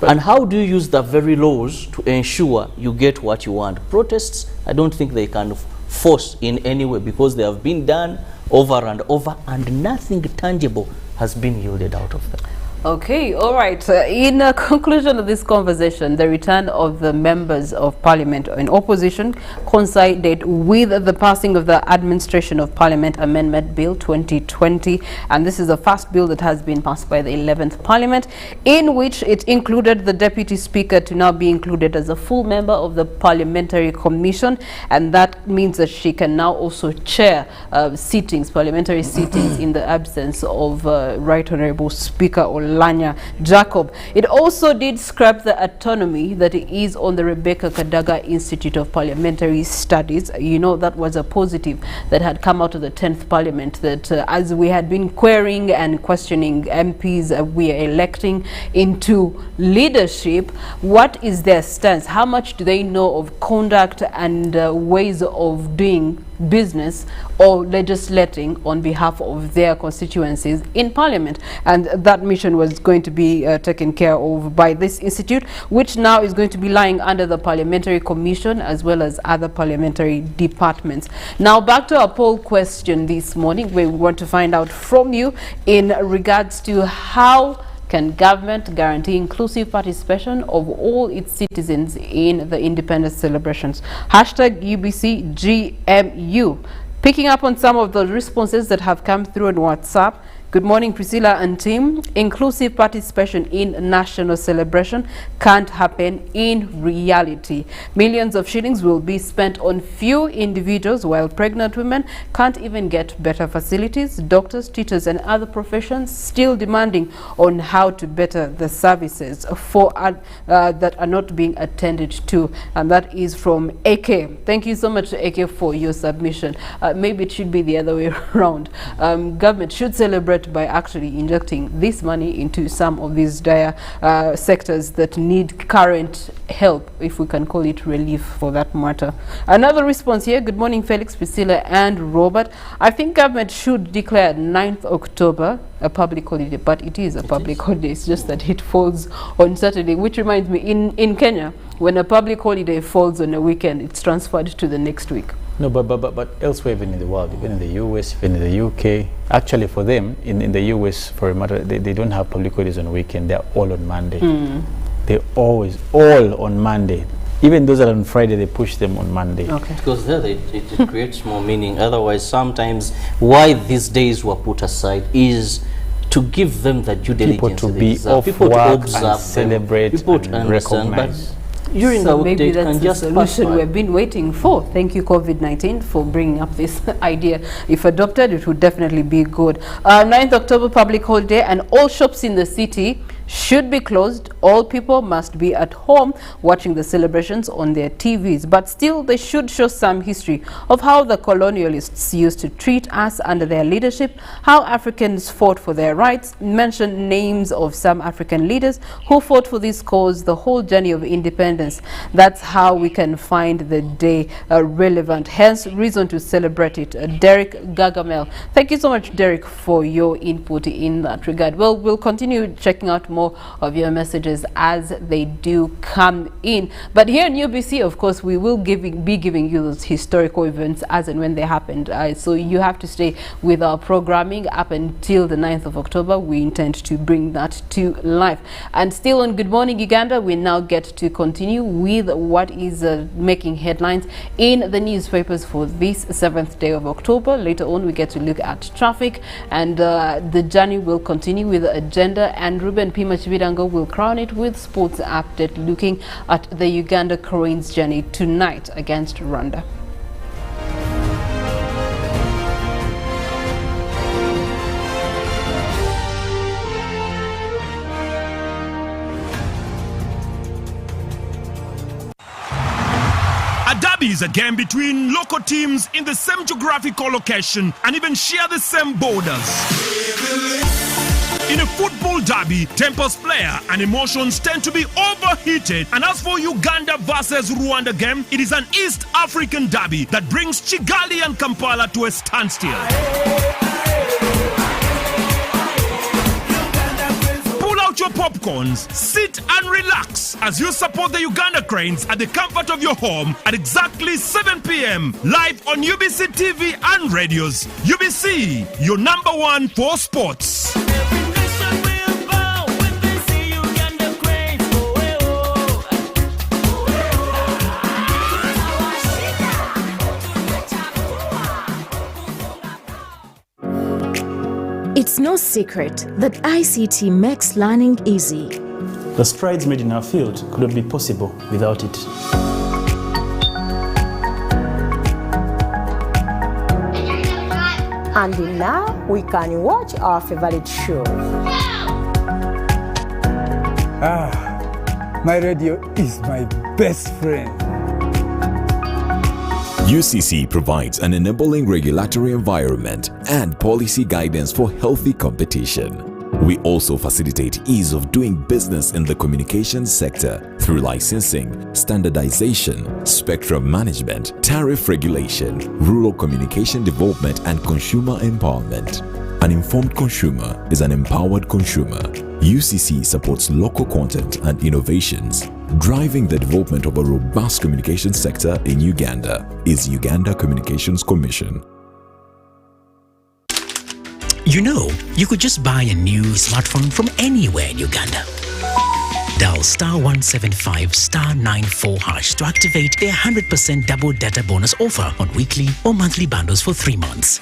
And how do you use the very laws to ensure you get what you want? Protests, I don't think they can force in any way, because they have been done over and over and nothing tangible has been yielded out of them. Okay, all right. In conclusion of this conversation, the return of the members of Parliament in opposition coincided with the passing of the Administration of Parliament Amendment Bill 2020, and this is the first bill that has been passed by the 11th Parliament, in which it included the Deputy Speaker to now be included as a full member of the Parliamentary Commission, and that means that she can now also chair sittings, parliamentary sittings, in the absence of Right Honourable Speaker Lanya Jacob. It also did scrap the autonomy that is on the Rebecca Kadaga Institute of Parliamentary Studies. You know, that was a positive that had come out of the 10th Parliament, that as we had been querying and questioning MPs we are electing into leadership, what is their stance? How much do they know of conduct and ways of doing business or legislating on behalf of their constituencies in Parliament? And that mission was going to be taken care of by this institute, which now is going to be lying under the Parliamentary Commission as well as other parliamentary departments. Now back to our poll question this morning, where we want to find out from you in regards to how can government guarantee inclusive participation of all its citizens in the independence celebrations? Hashtag UBCGMU. Picking up on some of the responses that have come through on WhatsApp. Good morning, Priscilla and team. Inclusive participation in national celebration can't happen in reality. Millions of shillings will be spent on few individuals, while pregnant women can't even get better facilities. Doctors, teachers and other professions still demanding on how to better the services for that are not being attended to. And that is from AK. Thank you so much, AK, for your submission. Maybe it should be the other way around. Government should celebrate by actually injecting this money into some of these dire sectors that need current help, if we can call it relief for that matter. Another response here. Good morning, Felix, Priscilla and Robert. I think government should declare 9th October a public holiday, but it is a public holiday. It's just that it falls on Saturday, which reminds me, in Kenya, when a public holiday falls on a weekend, it's transferred to the next week. No, but elsewhere, even in the world, even in the US, even in the UK, actually for them, in the US, for a matter, they don't have public holidays on weekend. They're all on Monday. They're always all on Monday. Even those that are on Friday, they push them on Monday. Okay. Because there it creates more meaning. Otherwise, sometimes why these days were put aside is to give them the due diligence. People to be off people work to observe and celebrate people and to understand. recognize. during so the maybe weekday, that's can the just pass solution by. we've been waiting for. Thank you, COVID-19, for bringing up this idea. If adopted, it would definitely be good. 9th October public holiday, and all shops in the city should be closed. All people must be at home watching the celebrations on their TVs. But still, they should show some history of how the colonialists used to treat us under their leadership, how Africans fought for their rights, mention names of some African leaders who fought for this cause, the whole journey of independence. That's how we can find the day relevant. Hence, reason to celebrate it. Derek Gargamel. Thank you so much, Derek, for your input in that regard. Well, we'll continue checking out more of your messages as they do come in. But here in UBC, of course, we will be giving you those historical events as and when they happened. So you have to stay with our programming up until the 9th of October. We intend to bring that to life. And still on Good Morning Uganda, we now get to continue with what is making headlines in the newspapers for this 7th day of October. Later on, we get to look at traffic, and the journey will continue with the agenda, and Ruben P. Chividango will crown it with sports update, looking at the Uganda Cranes journey tonight against Rwanda. A derby is a game between local teams in the same geographical location and even share the same borders. In a football derby, tempers player and emotions tend to be overheated. And as for Uganda versus Rwanda game, it is an East African derby that brings Kigali and Kampala to a standstill. Pull out your popcorns, sit and relax as you support the Uganda Cranes at the comfort of your home at exactly 7 p.m. live on UBC TV and radios. UBC, your #1 for sports. It's no secret that ICT makes learning easy. The strides made in our field could not be possible without it. And now we can watch our favorite show. My radio is my best friend. UCC provides an enabling regulatory environment and policy guidance for healthy competition. We also facilitate ease of doing business in the communications sector through licensing, standardization, spectrum management, tariff regulation, rural communication development, and consumer empowerment. An informed consumer is an empowered consumer. UCC supports local content and innovations. Driving the development of a robust communication sector in Uganda is Uganda Communications Commission. You know, you could just buy a new smartphone from anywhere in Uganda. Dial *175 *94# to activate their 100% double data bonus offer on weekly or monthly bundles for 3 months.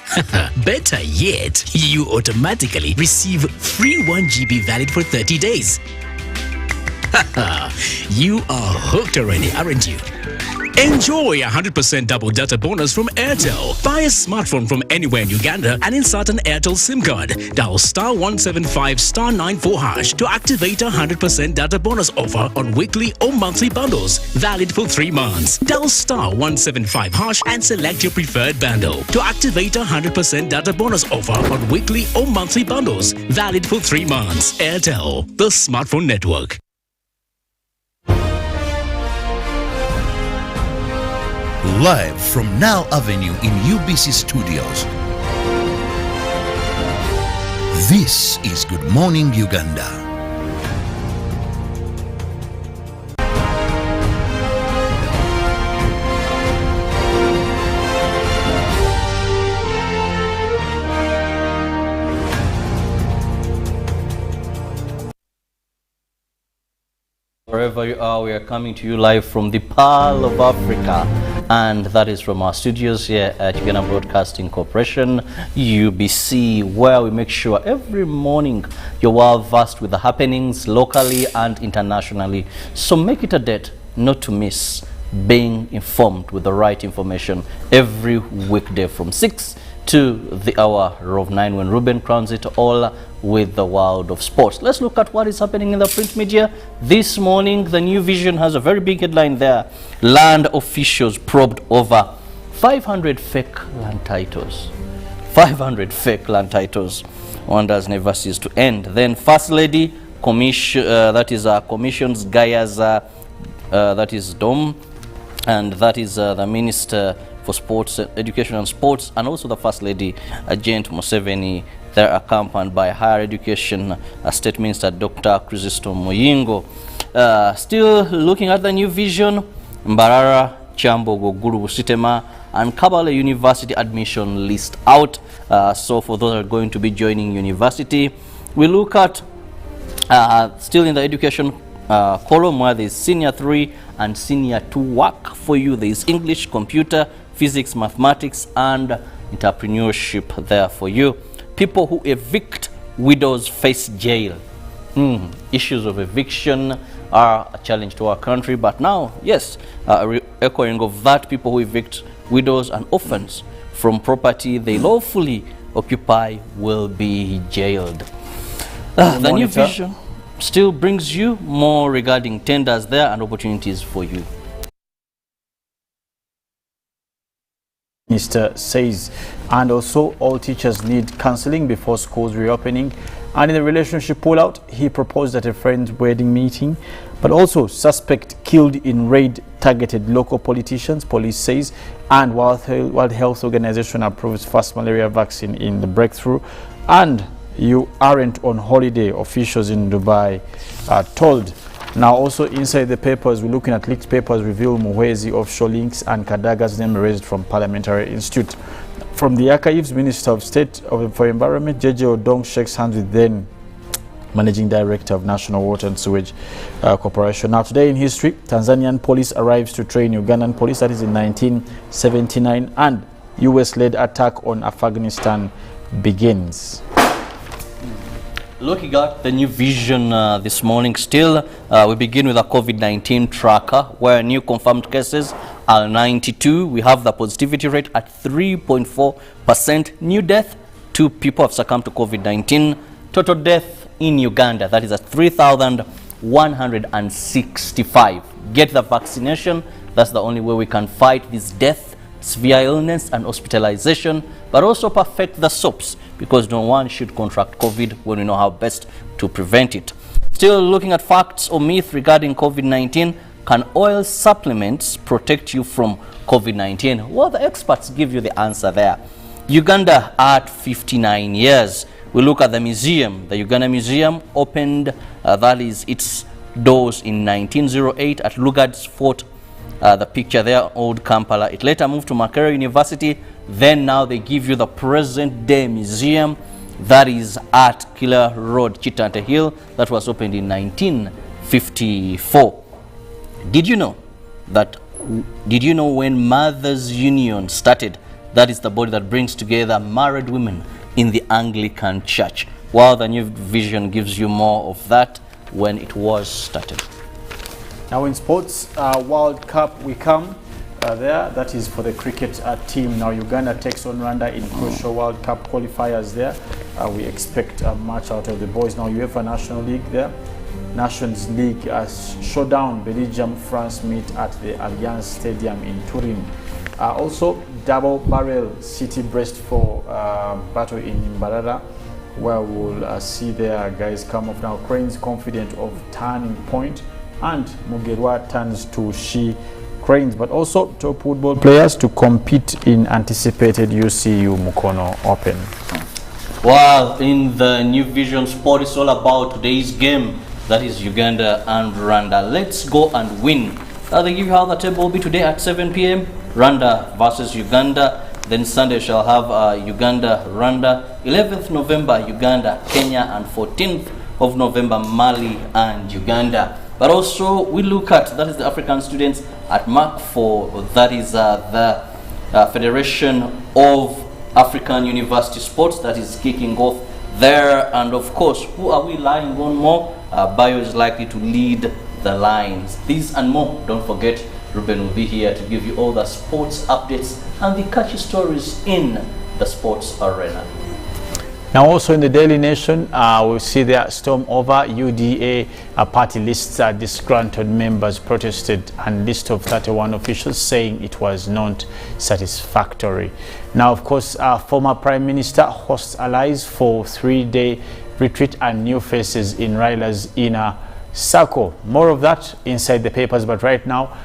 Better yet, you automatically receive free 1 GB valid for 30 days. You are hooked already, aren't you? Enjoy 100% double data bonus from Airtel. Buy a smartphone from anywhere in Uganda and insert an Airtel SIM card. Dial *175 *94# to activate a 100% data bonus offer on weekly or monthly bundles, valid for 3 months. Dial *175# and select your preferred bundle to activate a 100% data bonus offer on weekly or monthly bundles, valid for 3 months. Airtel, the smartphone network. Live from Now Avenue in UBC Studios. This is Good Morning Uganda. Wherever you are, we are coming to you live from the Pearl of Africa, and that is from our studios here at Uganda Broadcasting Corporation, UBC, where we make sure every morning you're well versed with the happenings locally and internationally. So make it a date not to miss being informed with the right information every weekday from 6 to the hour of 9 when Ruben crowns it all with the world of sports. Let's look at what is happening in the print media. This morning, the New Vision has a very big headline there. Land officials probed over 500 fake land titles. 500 fake land titles. Wonders never cease to end. Then First Lady commissions Gaya's that is Dom, and that is the Minister for Sports, Education and Sports, and also the First Lady, Agent Museveni. They're accompanied by Higher Education State Minister Dr. Chrysostom Muyingo. Still looking at the New Vision, Mbarara, Chambogo, Guru Busitema, and Kabale University admission list out. So for those that are going to be joining university, we look at still in the education column where there's Senior 3 and Senior 2 work for you. There's English, computer, physics, mathematics, and entrepreneurship there for you. People who evict widows face jail. Issues of eviction are a challenge to our country, but now, yes, echoing of that, people who evict widows and orphans from property they lawfully occupy will be jailed. The New Vision still brings you more regarding tenders there and opportunities for you. Minister says, and also all teachers need counseling before schools reopening. And in the relationship pullout, he proposed at a friend's wedding meeting. But also suspect killed in raid targeted local politicians, police says. And World Health Organization approves first malaria vaccine in the breakthrough. And you aren't on holiday, officials in Dubai are told. Now also inside the papers, we're looking at leaked papers reveal Muhwezi offshore links and Kadaga's name erased from Parliamentary Institute. From the archives, Minister of State for Environment, JJ Odong shakes hands with then Managing Director of National Water and Sewage Corporation. Now today in history, Tanzanian police arrives to train Ugandan police, that is in 1979, and US-led attack on Afghanistan begins. Looking at the New Vision this morning still, we begin with a COVID-19 tracker where new confirmed cases are 92. We have the positivity rate at 3.4%. New death, 2 people have succumbed to COVID-19. Total death in Uganda, that is at 3,165. Get the vaccination. That's the only way we can fight this death, severe illness and hospitalization, but also perfect the soaps, because no one should contract COVID when we know how best to prevent it. Still looking at facts or myth regarding COVID-19. Can oil supplements protect you from COVID-19? Well, the experts give you the answer there. Uganda at 59 years. We look at the museum. The Uganda Museum opened, that is its doors in 1908 at Lugard's Fort. The picture there, old Kampala. It later moved to Makerere University. Then now they give you the present day museum that is at Killer Road, Chitante Hill, that was opened in 1954. Did you know when Mothers Union started? That is the body that brings together married women in the Anglican Church. While the New Vision gives you more of that when it was started. Now in sports, World Cup we come there. That is for the cricket team. Now Uganda takes on Rwanda in crucial World Cup qualifiers there. We expect a match out of the boys. Now UEFA National League there. Nations League showdown. Belgium, France meet at the Allianz Stadium in Turin. Also double barrel City Brest for battle in Mbarara, where we'll see their guys come off. Now Cranes confident of turning point, and Mugerwa turns to She Cranes, but also top football players to compete in anticipated UCU Mukono Open. Well, in the New Vision Sport, it's all about today's game. That is Uganda and Rwanda. Let's go and win. They give you how the table will be today at 7 p.m. Rwanda versus Uganda. Then Sunday shall have Uganda, Rwanda. 11th November, Uganda, Kenya, and 14th of November, Mali and Uganda. But also we look at, that is the African students at Mark 4, that is the Federation of African University Sports that is kicking off there. And of course, who are we lying on more? Bio is likely to lead the lines. These and more. Don't forget, Ruben will be here to give you all the sports updates and the catchy stories in the sports arena. Now also in the Daily Nation, we see there storm over UDA party lists disgruntled members protested and list of 31 officials saying it was not satisfactory. Now of course, former Prime Minister hosts allies for 3-day retreat and new faces in Raila's inner circle. More of that inside the papers, but right now,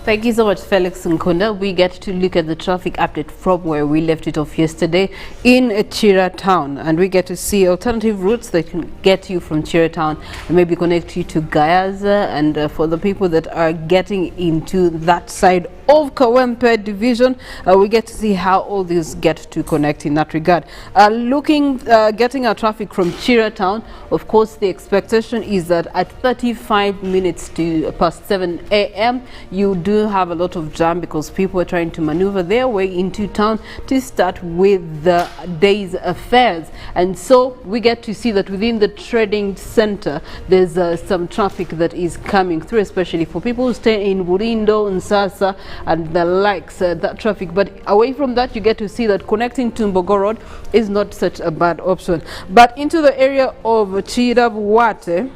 thank you so much, Felix Nkunda. We get to look at the traffic update from where we left it off yesterday in Chira town, and we get to see alternative routes that can get you from Chira town and maybe connect you to Gayaza, and for the people that are getting into that side of Kawempe division, we get to see how all these get to connect in that regard. Getting our traffic from Chira town, of course the expectation is that at 35 minutes to past 7 a.m. you do have a lot of jam because people are trying to maneuver their way into town to start with the day's affairs. And so we get to see that within the trading center there's some traffic that is coming through, especially for people who stay in Burindo, Nsasa and the likes, that traffic. But away from that, you get to see that connecting to Mbogo Road is not such a bad option. But into the area of Chirabuwate,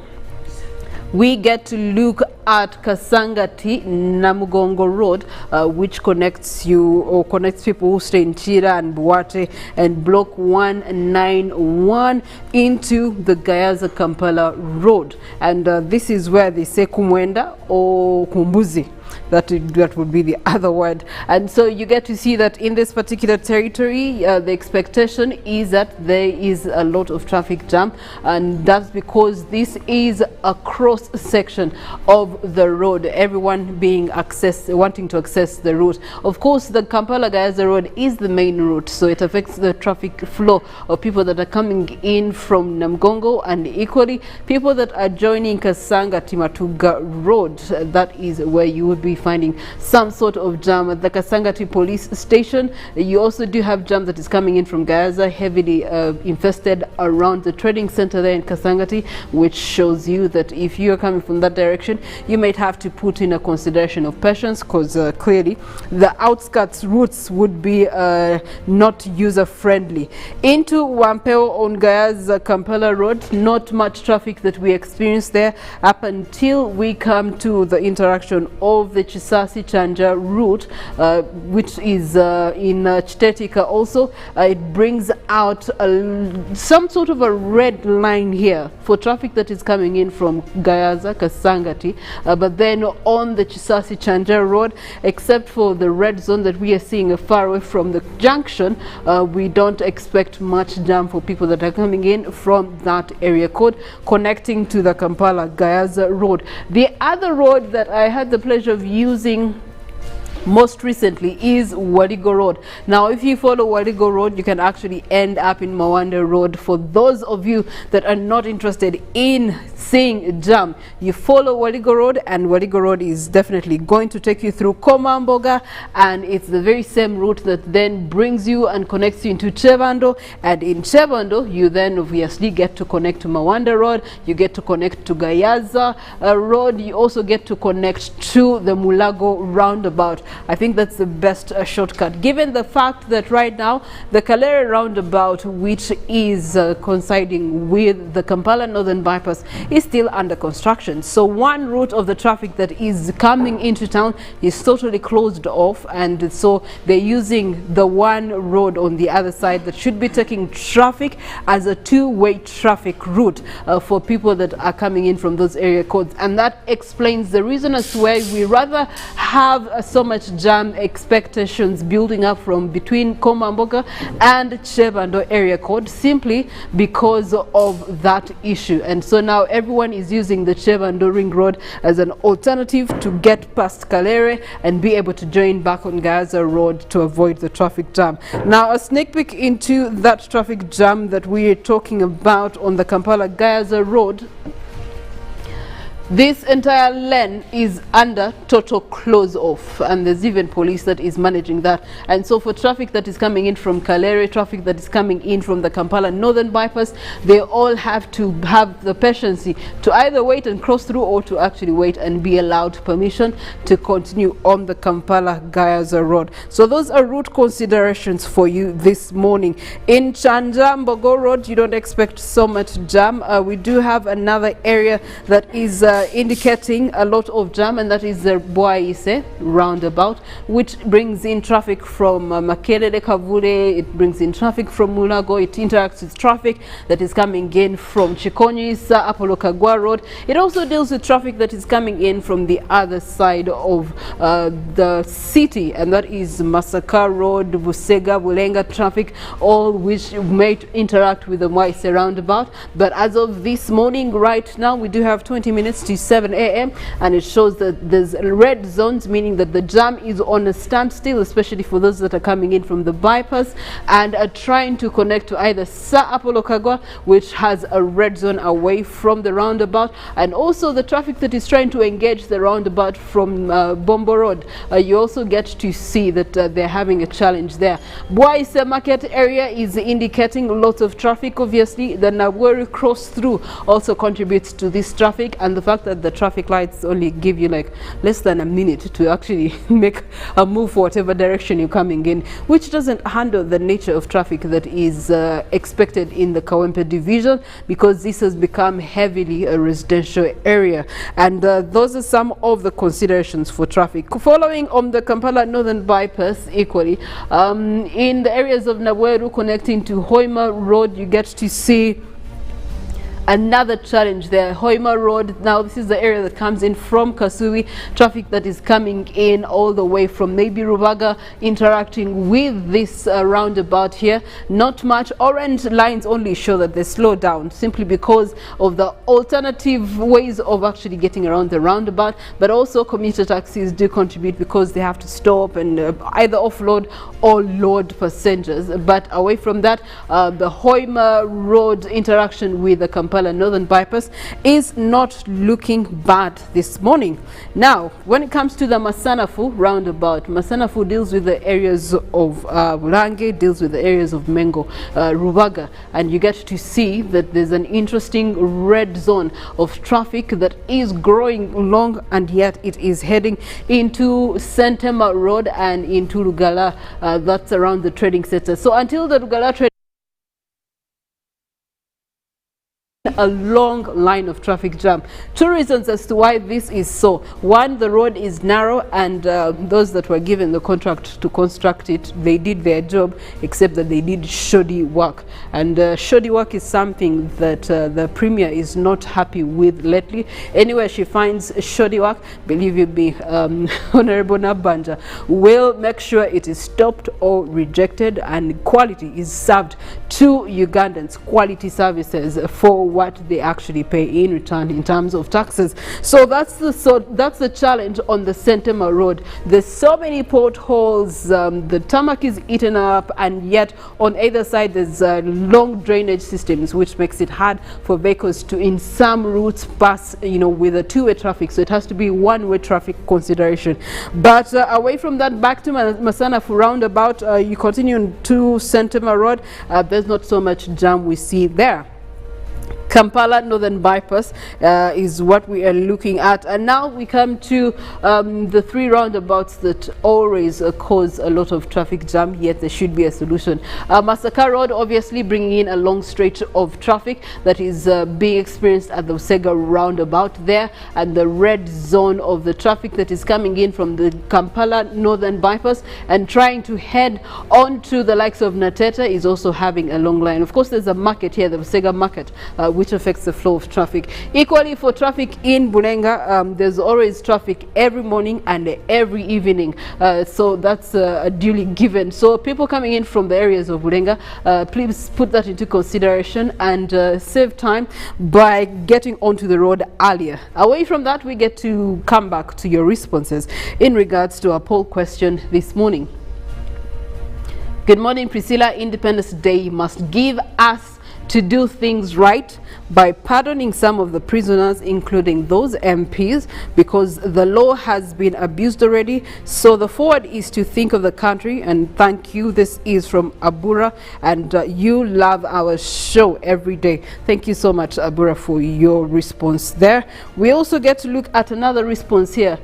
we get to look at Kasangati Namugongo Road, which connects people who stay in Chira and Buwate and block 191 into the Gayaza Kampala Road. And this is where they say Kumwenda or Kumbuzi. That would be the other word. And so you get to see that in this particular territory, the expectation is that there is a lot of traffic jam, and that's because this is a cross section of the road, everyone wanting to access the route. Of course, the Kampala-Gayaza Road is the main route, so it affects the traffic flow of people that are coming in from Namgongo, and equally people that are joining Kasanga-Timatuga Road. That is where you would be finding some sort of jam at the Kasangati police station. You also do have jam that is coming in from Gayaza, heavily infested around the trading center there in Kasangati, which shows you that if you are coming from that direction, you might have to put in a consideration of patience, because clearly the outskirts routes would be not user friendly. Into Wampeo on Gayaza Kampala Road, not much traffic that we experience there up until we come to the interaction of the Chisasi Chanja route, which is in Chitetika also. It brings out some sort of a red line here for traffic that is coming in from Gayaza, Kasangati, but then on the Chisasi Chanja road, except for the red zone that we are seeing far away from the junction, we don't expect much jam for people that are coming in from that area code connecting to the Kampala-Gayaza road. The other road that I had the pleasure of using most recently is Wadigo Road. Now if you follow Wadigo Road, you can actually end up in Mawanda Road. For those of you that are not interested in seeing jam, you follow Wadigo Road, and Wadigo Road is definitely going to take you through Komamboga, and it's the very same route that then brings you and connects you into Chevando, and in Chevando you then obviously get to connect to Mawanda Road, you get to connect to Gayaza Road, you also get to connect to the Mulago roundabout. I think that's the best shortcut, given the fact that right now the Kalere roundabout, which is coinciding with the Kampala Northern Bypass, is still under construction. So one route of the traffic that is coming into town is totally closed off, and so they're using the one road on the other side that should be taking traffic as a two-way traffic route for people that are coming in from those area codes. And that explains the reason as to why we rather have so much jam expectations building up from between Komamboga and Chevando area code, simply because of that issue. And so now everyone is using the Chevando Ring Road as an alternative to get past Kalere and be able to join back on Gaza Road to avoid the traffic jam. Now a sneak peek into that traffic jam that we are talking about on the Kampala Gaza Road. This entire lane is under total close off, and there's even police that is managing that. And so for traffic that is coming in from Kalere, traffic that is coming in from the Kampala Northern Bypass, they all have to have the patience to either wait and cross through or to actually wait and be allowed permission to continue on the Kampala-Gayaza Road. So those are route considerations for you this morning. In Chanjambogo Road, you don't expect so much jam. We do have another area that is indicating a lot of jam, and that is the Bwaise roundabout, which brings in traffic from Makerere Kavule. It brings in traffic from Mulago. It interacts with traffic that is coming in from Chikonyisa, Apollo Kagwa Road. It also deals with traffic that is coming in from the other side of the city, and that is Masaka Road, Busega, Bulenga traffic, all which may interact with the Mwaise roundabout. But as of this morning, right now, we do have 20 minutes to 7 a.m. and it shows that there's red zones, meaning that the jam is on a standstill, especially for those that are coming in from the bypass and are trying to connect to either Sa Apollo Kagwa, which has a red zone away from the roundabout, and also the traffic that is trying to engage the roundabout from Bombo Road. You also get to see that they're having a challenge there. Bwaise Market area is indicating lots of traffic. Obviously, the Nagweru cross through also contributes to this traffic, and the fact that the traffic lights only give you like less than a minute to actually make a move for whatever direction you're coming in, which doesn't handle the nature of traffic that is expected in the Kawempe division, because this has become heavily a residential area. And those are some of the considerations for traffic. Following on the Kampala Northern Bypass, equally in the areas of Nagweru connecting to Hoima Road, you get to see another challenge there. Hoima Road, now this is the area that comes in from Kasui, traffic that is coming in all the way from maybe Rubaga, interacting with this roundabout here. Not much. Orange lines only show that they slow down simply because of the alternative ways of actually getting around the roundabout, but also commuter taxis do contribute because they have to stop and either offload or load passengers. But away from that, the Hoima Road interaction with the Kampala Northern Bypass is not looking bad this morning. Now, when it comes to the Masanafu roundabout, Masanafu deals with the areas of Bulange, deals with the areas of Mengo, Rubaga, and you get to see that there's an interesting red zone of traffic that is growing long, and yet it is heading into Sentema Road and into Lugala. That's around the trading center. So until the Lugala trading, a long line of traffic jam. Two reasons as to why this is so. One, the road is narrow, and those that were given the contract to construct it, they did their job, except that they did shoddy work. And shoddy work is something that the Premier is not happy with lately. Anywhere she finds shoddy work, believe you me, Honorable Nabanja will make sure it is stopped or rejected, and quality is served to Ugandans, quality services for what they actually pay in return in terms of taxes. So that's the challenge on the Sentema Road. There's so many potholes, the tarmac is eaten up, and yet on either side there's long drainage systems, which makes it hard for vehicles to, in some routes, pass, with a two-way traffic. So it has to be one-way traffic consideration. But away from that, back to Masanafu roundabout, you continue to Sentema Road, there's not so much jam we see there. Kampala Northern Bypass is what we are looking at. And now we come to the three roundabouts that always cause a lot of traffic jam, yet there should be a solution. Masaka Road obviously bringing in a long stretch of traffic that is being experienced at the Sega roundabout there, and the red zone of the traffic that is coming in from the Kampala Northern Bypass and trying to head on to the likes of Nateta is also having a long line. Of course, there's a market here, the Sega market, which affects the flow of traffic. Equally for traffic in Bulenga, there's always traffic every morning and every evening, so that's a duly given. So people coming in from the areas of Bulenga, please put that into consideration and save time by getting onto the road earlier. Away from that, we get to come back to your responses in regards to our poll question this morning. Good morning, Priscilla. Independence Day must give us to do things right by pardoning some of the prisoners, including those MPs, because the law has been abused already. So the forward is to think of the country, and thank you. This is from Abura, and you love our show every day. Thank you so much, Abura, for your response there. We also get to look at another response here.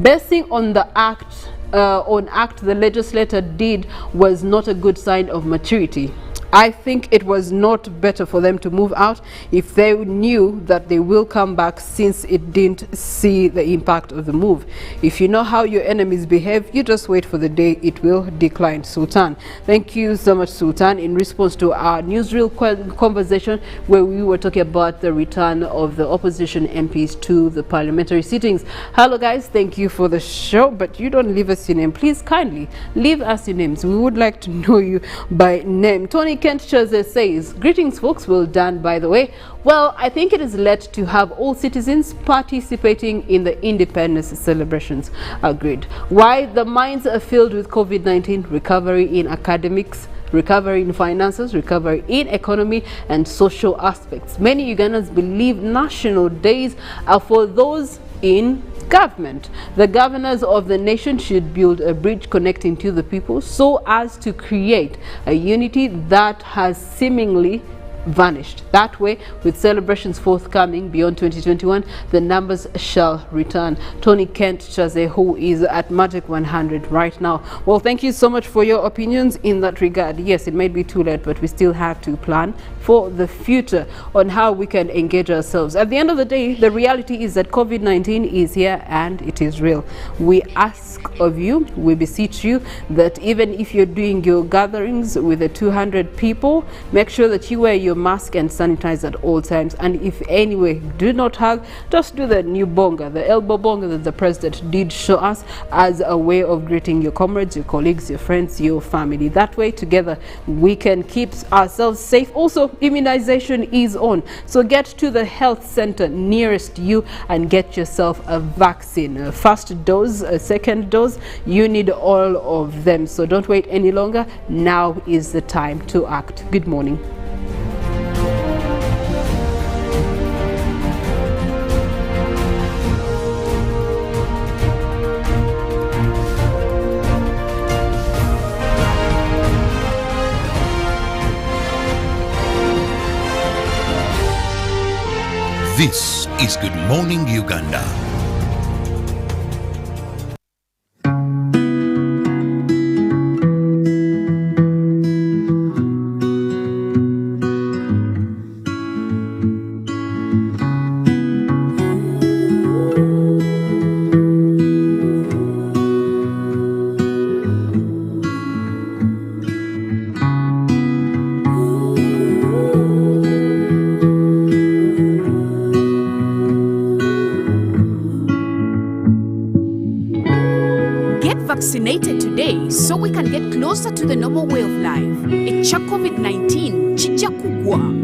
Basing on the act the legislator did was not a good sign of maturity. I think it was not better for them to move out if they knew that they will come back, since it didn't see the impact of the move. If you know how your enemies behave, you just wait for the day it will decline. Sultan. Thank you so much, Sultan, in response to our newsreel conversation where we were talking about the return of the opposition MPs to the parliamentary sittings. Hello guys, thank you for the show, but you don't leave us your name. Please kindly leave us your names. We would like to know you by name. Tony Kent Chose says, greetings folks, well done by the way. Well, I think it is led to have all citizens participating in the independence celebrations. Agreed. Why the minds are filled with COVID-19, recovery in academics, recovery in finances, recovery in economy and social aspects. Many Ugandans believe national days are for those in government. The governors of the nation should build a bridge connecting to the people so as to create a unity that has seemingly vanished. That way, with celebrations forthcoming beyond 2021, the numbers shall return. Tony Kent Chaze, who is at Magic 100 right now. Well, thank you so much for your opinions in that regard. Yes, it may be too late, but we still have to plan for the future on how we can engage ourselves. At the end of the day, the reality is that COVID-19 is here and it is real. We ask of you, we beseech you, that even if you're doing your gatherings with the 200 people, make sure that you wear your mask and sanitize at all times. And if anyway, do not hug, just do the new bonga, the elbow bonga that the president did show us as a way of greeting your comrades, your colleagues, your friends, your family. That way, together, we can keep ourselves safe. Also, immunization is on. So get to the health center nearest you and get yourself a vaccine. A first dose, a second dose, you need all of them. So don't wait any longer. Now is the time to act. Good morning. This is Good Morning Uganda. Vaccinated today so we can get closer to the normal way of life. Echa COVID-19 chija kugwa.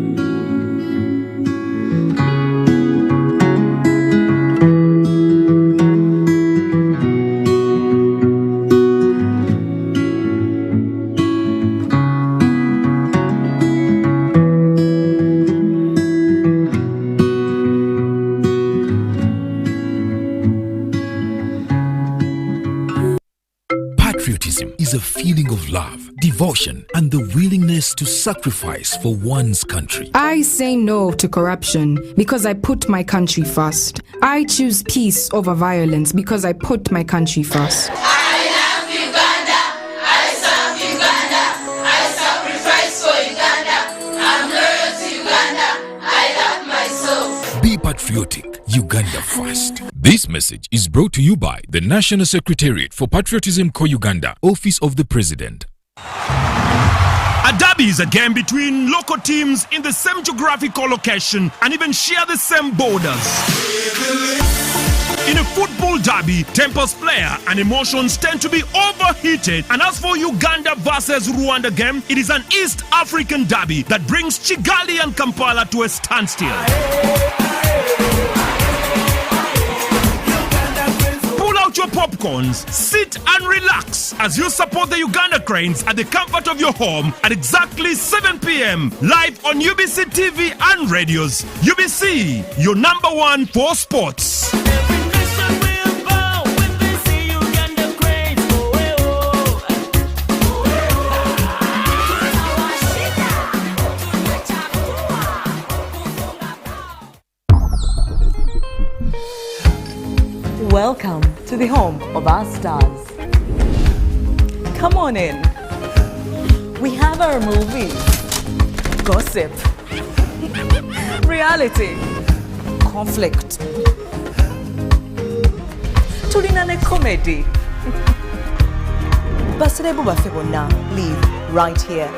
Patriotism is a feeling of love, devotion, and the willingness to sacrifice for one's country. I say no to corruption because I put my country first. I choose peace over violence because I put my country first. I love Uganda. I serve Uganda. I sacrifice for Uganda. I'm loyal to Uganda. I love myself. Be patriotic. Uganda first. This message is brought to you by the National Secretariat for Patriotism Co-Uganda, Office of the President. A derby is a game between local teams in the same geographical location and even share the same borders. In a football derby, tempers player and emotions tend to be overheated. And as for Uganda versus Rwanda game, it is an East African derby that brings Kigali and Kampala to a standstill. your popcorns, sit and relax as you support the Uganda Cranes at the comfort of your home at exactly 7 p.m. live on UBC TV and radios. UBC, your #1 for sports. Welcome to the home of our stars. Come on in. We have our movies, gossip, reality, conflict, tulinane comedy. Baserebu bafebona live right here,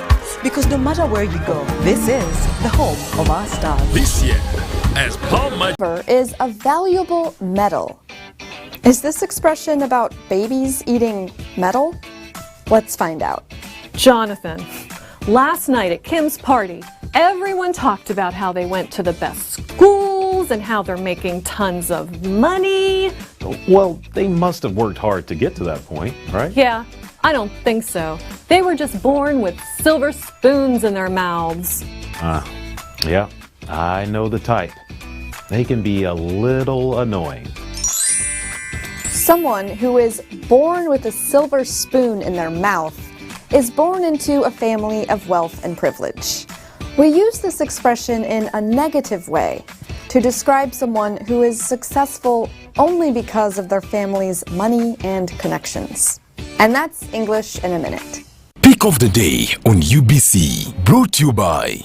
because no matter where you go, this is the home of our stars. This year, as Palm is a valuable metal. Is this expression about babies eating metal? Let's find out. Jonathan, last night at Kim's party, everyone talked about how they went to the best schools and how they're making tons of money. Well, they must have worked hard to get to that point, right? Yeah, I don't think so. They were just born with silver spoons in their mouths. Yeah, I know the type. They can be a little annoying. Someone who is born with a silver spoon in their mouth is born into a family of wealth and privilege. We use this expression in a negative way to describe someone who is successful only because of their family's money and connections. And that's English in a minute. Pick of the day on UBC, brought to you by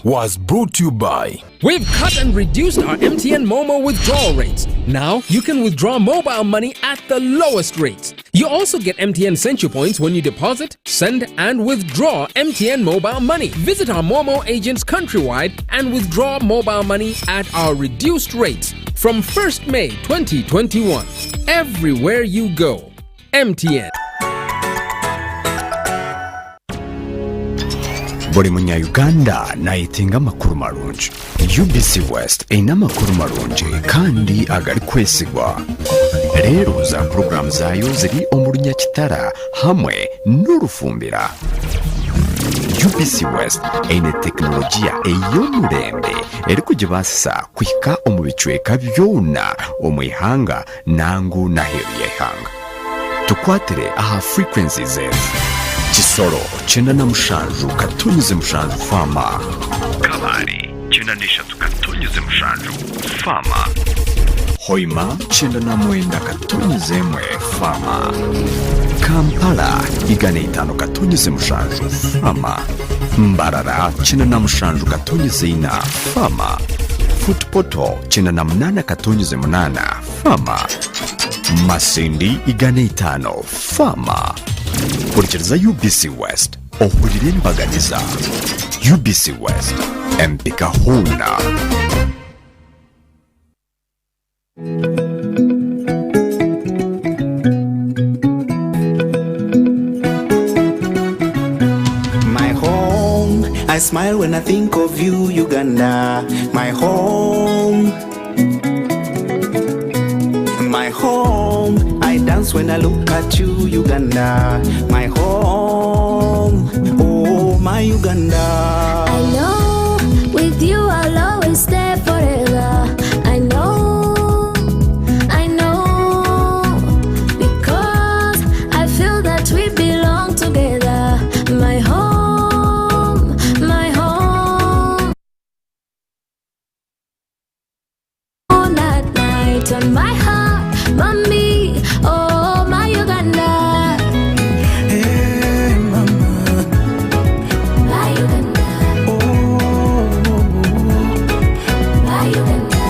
was brought to you by. We've cut and reduced our MTN Momo withdrawal rates. Now you can withdraw mobile money at the lowest rates. You also get MTN Central Points when you deposit, send, and withdraw MTN mobile money. Visit our Momo agents countrywide and withdraw mobile money at our reduced rates from 1st May 2021. Everywhere you go. MTN. buli munya-Uganda nayitinga amakuru marungi. UBC West eyina amakuru marungi kandi agali kwesigwa. Leero za program zaayo ziri omu Lunyakitara hamwe n'Orufumbira. UBC West eyina tekinologiya ey'omulembe eri kugibaasisa kuhika omu bicweka byona omu ihanga nangu n'aheeru y'eihanga. Tukwatire aha frequencies ezo: Kisoro 97.7 Fama, Kalari 93.7 Fama, Hoima 99.1 Fama, Kampala 105.7 Fama, Mbarara 97.4 Fama, Futpoto 98.8 Fama, Masindi 5 Fama. Kurikiriza UBC West ohurire embaganiza. UBC West empika huna. My home, I smile when I think of you, Uganda. My home. My home, I dance when I look at you, Uganda. My home, oh my Uganda. I know with you I'll always stay forever. I know, because I feel that we belong together. My home, my home. On that night on my heart, mommy, oh my Uganda. Hey mama, My Uganda. My Uganda.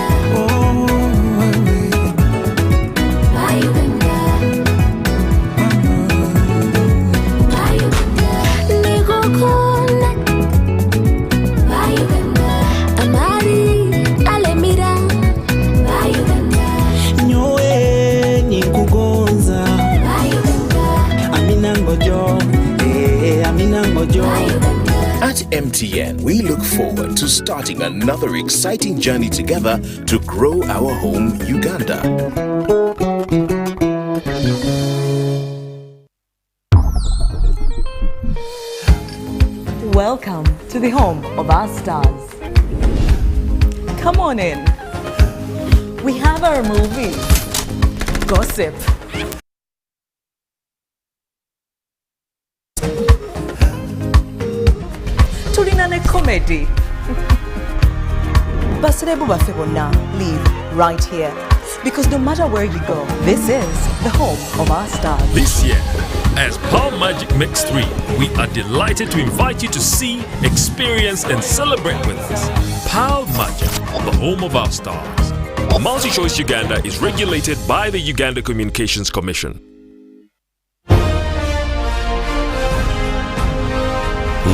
My Uganda. My Uganda. Nigokona. My Uganda. Amari alemira. My Uganda. nyoe MTN, we look forward to starting another exciting journey together to grow our home, Uganda. Welcome to the home of our stars. Come on in. We have our movies, gossip, tulinane comedy. Basirebu bafe bonna live right here. Because no matter where you go, this is the home of our stars. This year, as Power Magic Mix 3, we are delighted to invite you to see, experience and celebrate with us. Power Magic, the home of our stars. Multi-Choice Uganda is regulated by the Uganda Communications Commission.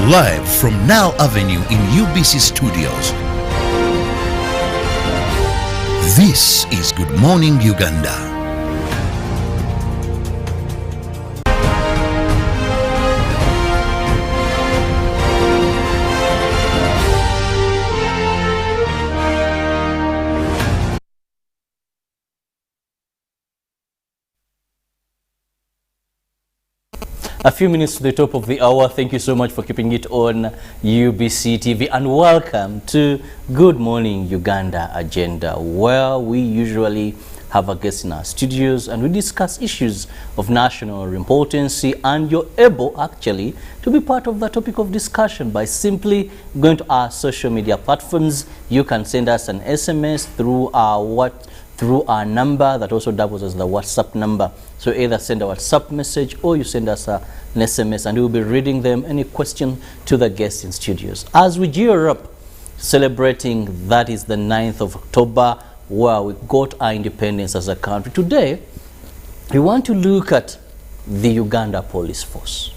Live from Now Avenue in UBC Studios. This is Good Morning Uganda. A few minutes to the top of the hour. Thank you so much for keeping it on UBC TV, and welcome to Good Morning Uganda Agenda, where we usually have a guest in our studios and we discuss issues of national importance, and you're able actually to be part of the topic of discussion by simply going to our social media platforms. You can send us an SMS through our number that also doubles as the WhatsApp number. So either send a WhatsApp message or you send us an SMS, and we'll be reading them, any question to the guests in studios. As we gear up celebrating, that is the 9th of October, where we got our independence as a country. Today, we want to look at the Uganda Police Force,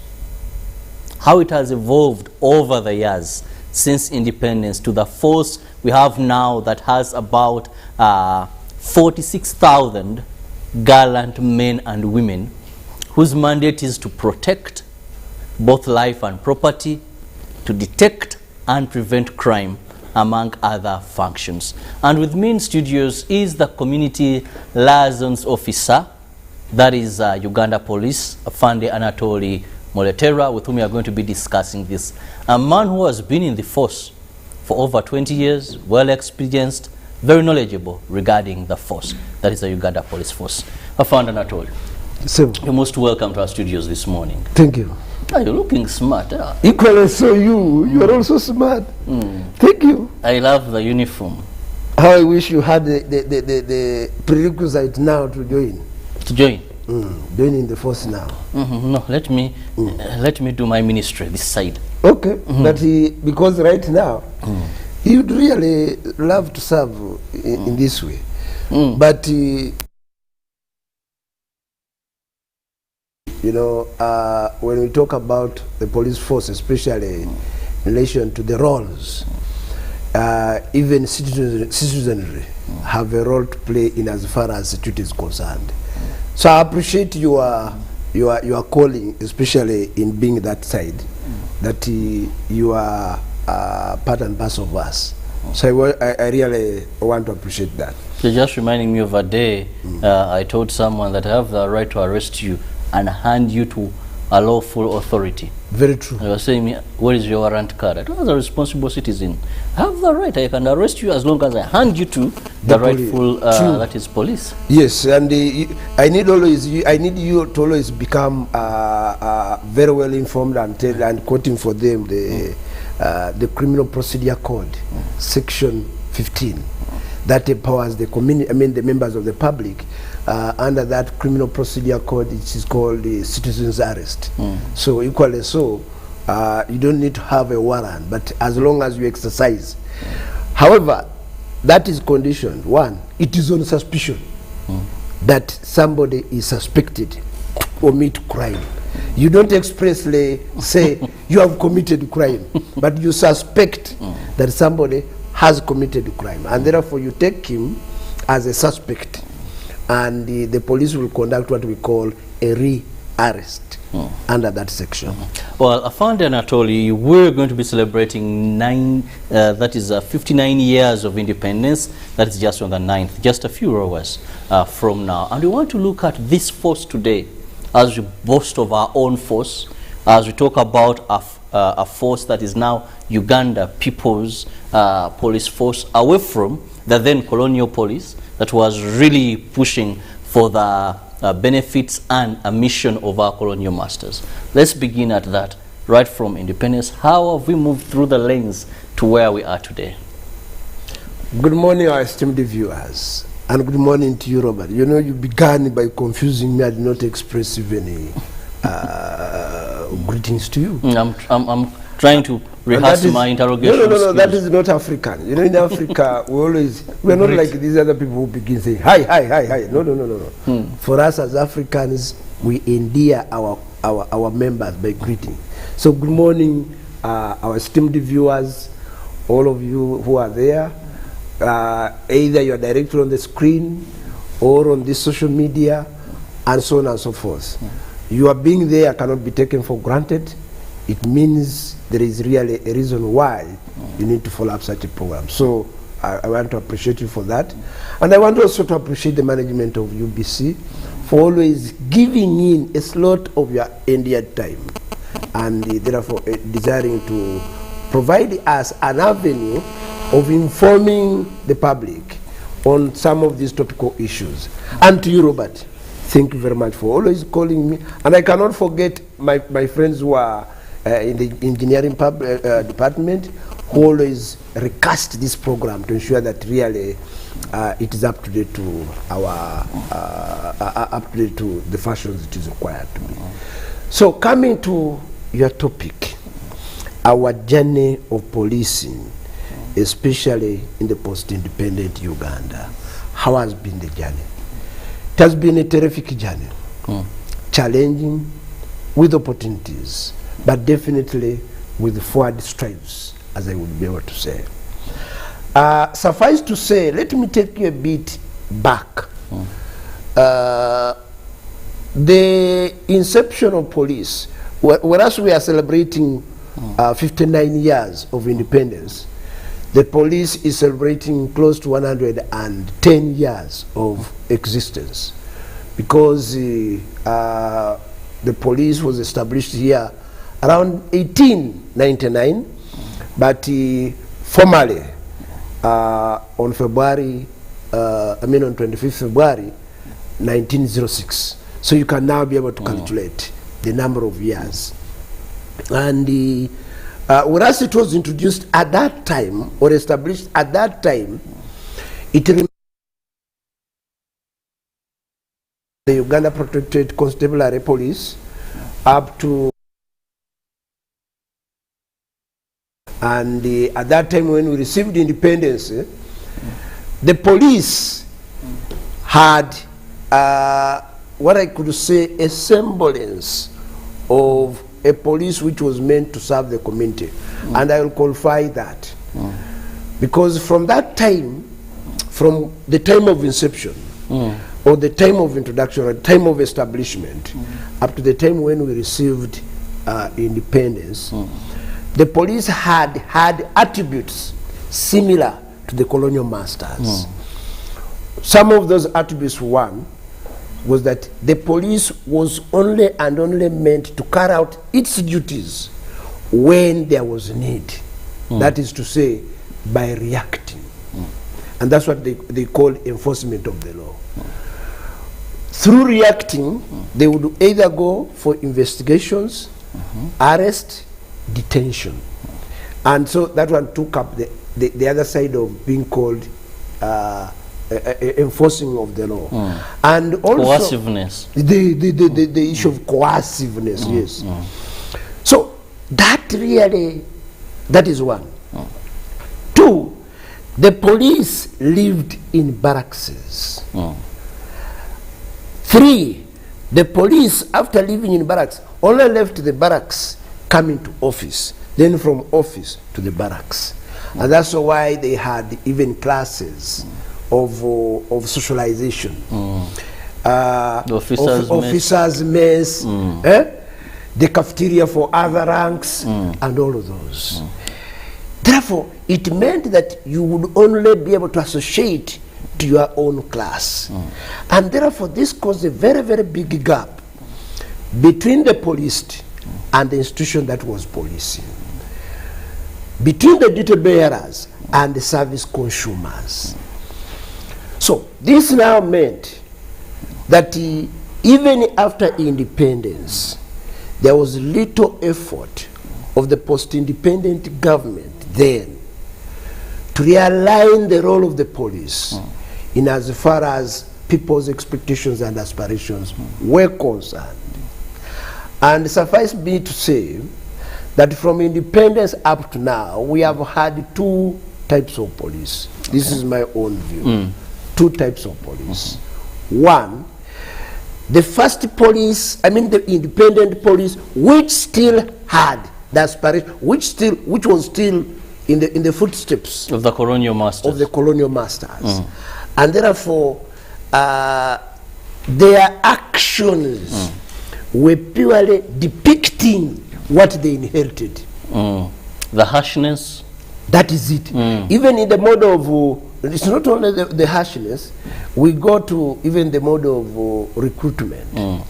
how it has evolved over the years since independence to the force we have now that has about 46,000 gallant men and women whose mandate is to protect both life and property, to detect and prevent crime, among other functions. And with me in studios is the Community Liaisons Officer, that is Uganda Police, Afande Anatoli Moletera, with whom we are going to be discussing this. A man who has been in the force for over 20 years, well experienced, very knowledgeable regarding the force, that is the Uganda Police Force. Afande Anatoli, you're most welcome to our studios this morning. Thank you. Oh, you're looking smart. Equally so you are also smart. Thank you. I love the uniform. How I wish you had the prerequisite now to join. To join? Joining the force now. No, let me do my ministry this side. Okay, but because right now, you'd really love to serve in this way. But you know, when we talk about the police force, especially in relation to the roles, even citizenry have a role to play in as far as security is concerned. So I appreciate your calling, especially in being that side, that you are part and parcel of us. So I really want to appreciate that. You're just reminding me of a day I told someone that I have the right to arrest you and hand you to a lawful authority. Very true. They were saying, where is your warrant card? I told as a responsible citizen, I have the right, I can arrest you as long as I hand you to the rightful, that is police. Yes, and I need you to always become very well informed and quoting for them the Criminal Procedure Code, Section 15, that empowers the community, the members of the public. Under that Criminal Procedure Code, it is called the citizen's arrest. So equally so, you don't need to have a warrant, but as long as you exercise. However, that is conditioned. One, it is on suspicion that somebody is suspected to commit crime. You don't expressly say you have committed crime, but you suspect that somebody has committed crime, and therefore you take him as a suspect. And the police will conduct what we call a arrest under that section. Well, Afande Anatoli, we're going to be celebrating 59 years of independence. That is just on the 9th, just a few hours from now. And we want to look at this force today as we boast of our own force, as we talk about a force that is now Uganda People's Police Force, away from the then colonial police that was really pushing for the benefits and a mission of our colonial masters. Let's begin at that, right from independence. How have we moved through the lanes to where we are today? Good morning, our esteemed viewers, and good morning to you, Robert. You know, you began by confusing me. I did not express even greetings to you. I'm trying to rehearse my interrogation. No, that is not African. You know, in Africa, we're not like these other people who begin saying, hi, hi, hi, hi. No. For us as Africans, we endear our members by greeting. So good morning, our esteemed viewers, all of you who are there. Either you are directly on the screen or on this social media, and so on and so forth. Your being there cannot be taken for granted. It means there is really a reason why you need to follow up such a program. So I want to appreciate you for that. And I want also to appreciate the management of UBC for always giving in a slot of your endeared time, and therefore desiring to provide us an avenue of informing the public on some of these topical issues. And to you, Robert, thank you very much for always calling me. And I cannot forget my friends who are in the engineering department, who always recast this program to ensure that really it is up to date to the fashions it is required to be. So coming to your topic, our journey of policing, especially in the post-independent Uganda, how has been the journey? It has been a terrific journey, challenging, with opportunities, but definitely with forward strides, as I would be able to say. Suffice to say, let me take you a bit back. The inception of police, whereas we are celebrating 59 years of independence, the police is celebrating close to 110 years of existence, because the police was established here around 1899, but formally on 25th February 1906. So you can now be able to calculate the number of years. And whereas it was introduced at that time, or established at that time, it remained the Uganda Protectorate Constabulary Police up to, and at that time when we received independence, the police had what I could say a semblance of a police which was meant to serve the community. And I will qualify that. Because from that time, from the time of inception, or the time of introduction, or the time of establishment, up to the time when we received independence, the police had attributes similar to the colonial masters. Some of those attributes, one, was that the police was only and only meant to carry out its duties when there was need. That is to say, by reacting. And that's what they call enforcement of the law. Through reacting, they would either go for investigations, arrest, detention. And so that one took up the other side of being called enforcing of the law. And also coerciveness. The issue of coerciveness, yes. So that really, that is one. Two, the police lived in barracks. Three, the police, after living in barracks, only left the barracks coming to office, then from office to the barracks. And that's why they had even classes of socialization. officers' mess, the cafeteria for other ranks, and all of those. Therefore, it meant that you would only be able to associate to your own class. And therefore, this caused a very, very big gap between the policed and the institution that was policing, between the duty bearers and the service consumers. So this now meant that even after independence, there was little effort of the post-independent government then to realign the role of the police in as far as people's expectations and aspirations were concerned. And suffice me to say that from independence up to now, we have had two types of police. This is my own view. Two types of police. One, the first police, the independent police, which still had the aspiration, which was still in the footsteps of the colonial masters. And therefore, their actions were purely depicting what they inherited. The harshness. That is it. Even in the mode of, it's not only the harshness, we go to even the mode of recruitment.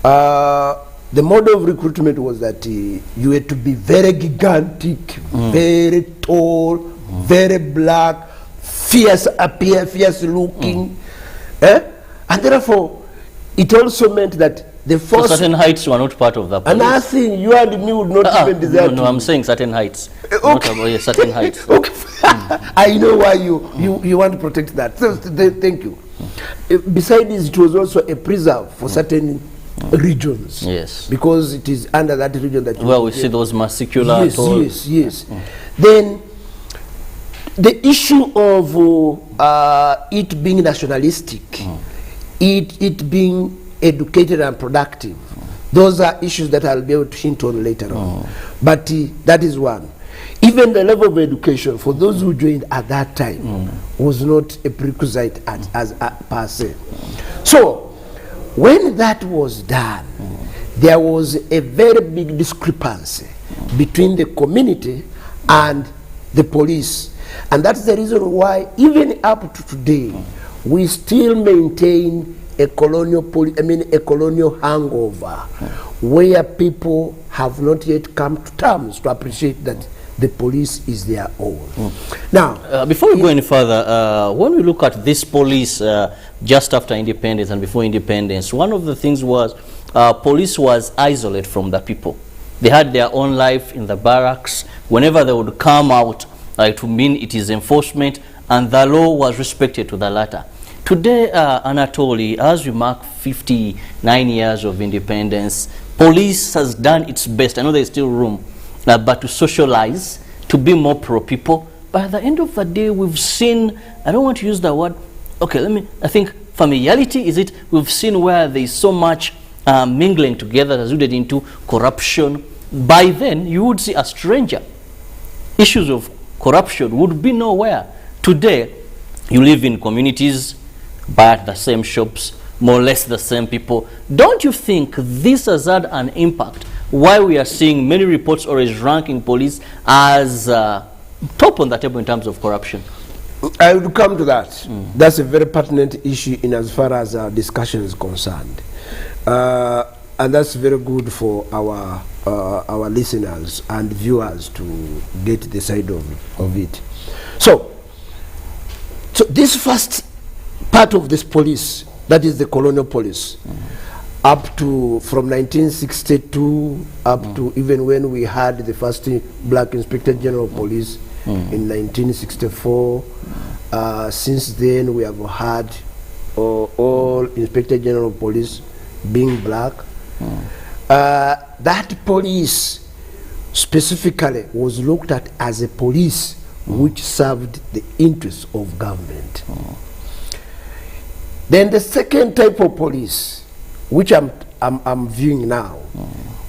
The mode of recruitment was that you had to be very gigantic, very tall, very black, fierce appear, fierce looking. And therefore, it also meant that the first... So certain heights were not part of the police. Another thing, you and me would not even desire No, I'm saying certain heights. Not about, certain heights. Okay. I know why you want to protect that. So, thank you. Besides, it was also a preserve for certain regions. Yes. Because it is under that region that... Well, we see those massicular... Yes. Then, the issue of it being nationalistic, it being educated and productive, those are issues that I'll be able to hint on later on. But that is one. Even the level of education for those who joined at that time was not a prerequisite as per se. So, when that was done, there was a very big discrepancy between the community and the police. And that's the reason why, even up to today, we still maintain a colonial hangover, where people have not yet come to terms to appreciate that the police is their own. Now, before we go any further, when we look at this police just after independence and before independence, one of the things was police was isolated from the people. They had their own life in the barracks. Whenever they would come out, to mean it is enforcement, and the law was respected to the latter. Today, Anatoly, as we mark 59 years of independence, police has done its best. I know there's still room, but to socialize, to be more pro-people. But at the end of the day, we've seen, I don't want to use the word, I think familiarity is it. We've seen where there's so much mingling together that resulted into corruption. By then, you would see a stranger. Issues of corruption would be nowhere. Today, you live in communities, buy at the same shops, more or less the same people. Don't you think this has had an impact? Why we are seeing many reports always ranking police as top on the table in terms of corruption? I will come to that. That's a very pertinent issue in as far as our discussion is concerned. And that's very good for our listeners and viewers to get the side of it. So this first part of this police, that is the colonial police, up to from 1962 up to even when we had the first black Inspector General of Police in 1964. Since then we have had all Inspector General of Police being black. That police specifically was looked at as a police which served the interests of government. Then the second type of police, which I'm viewing now,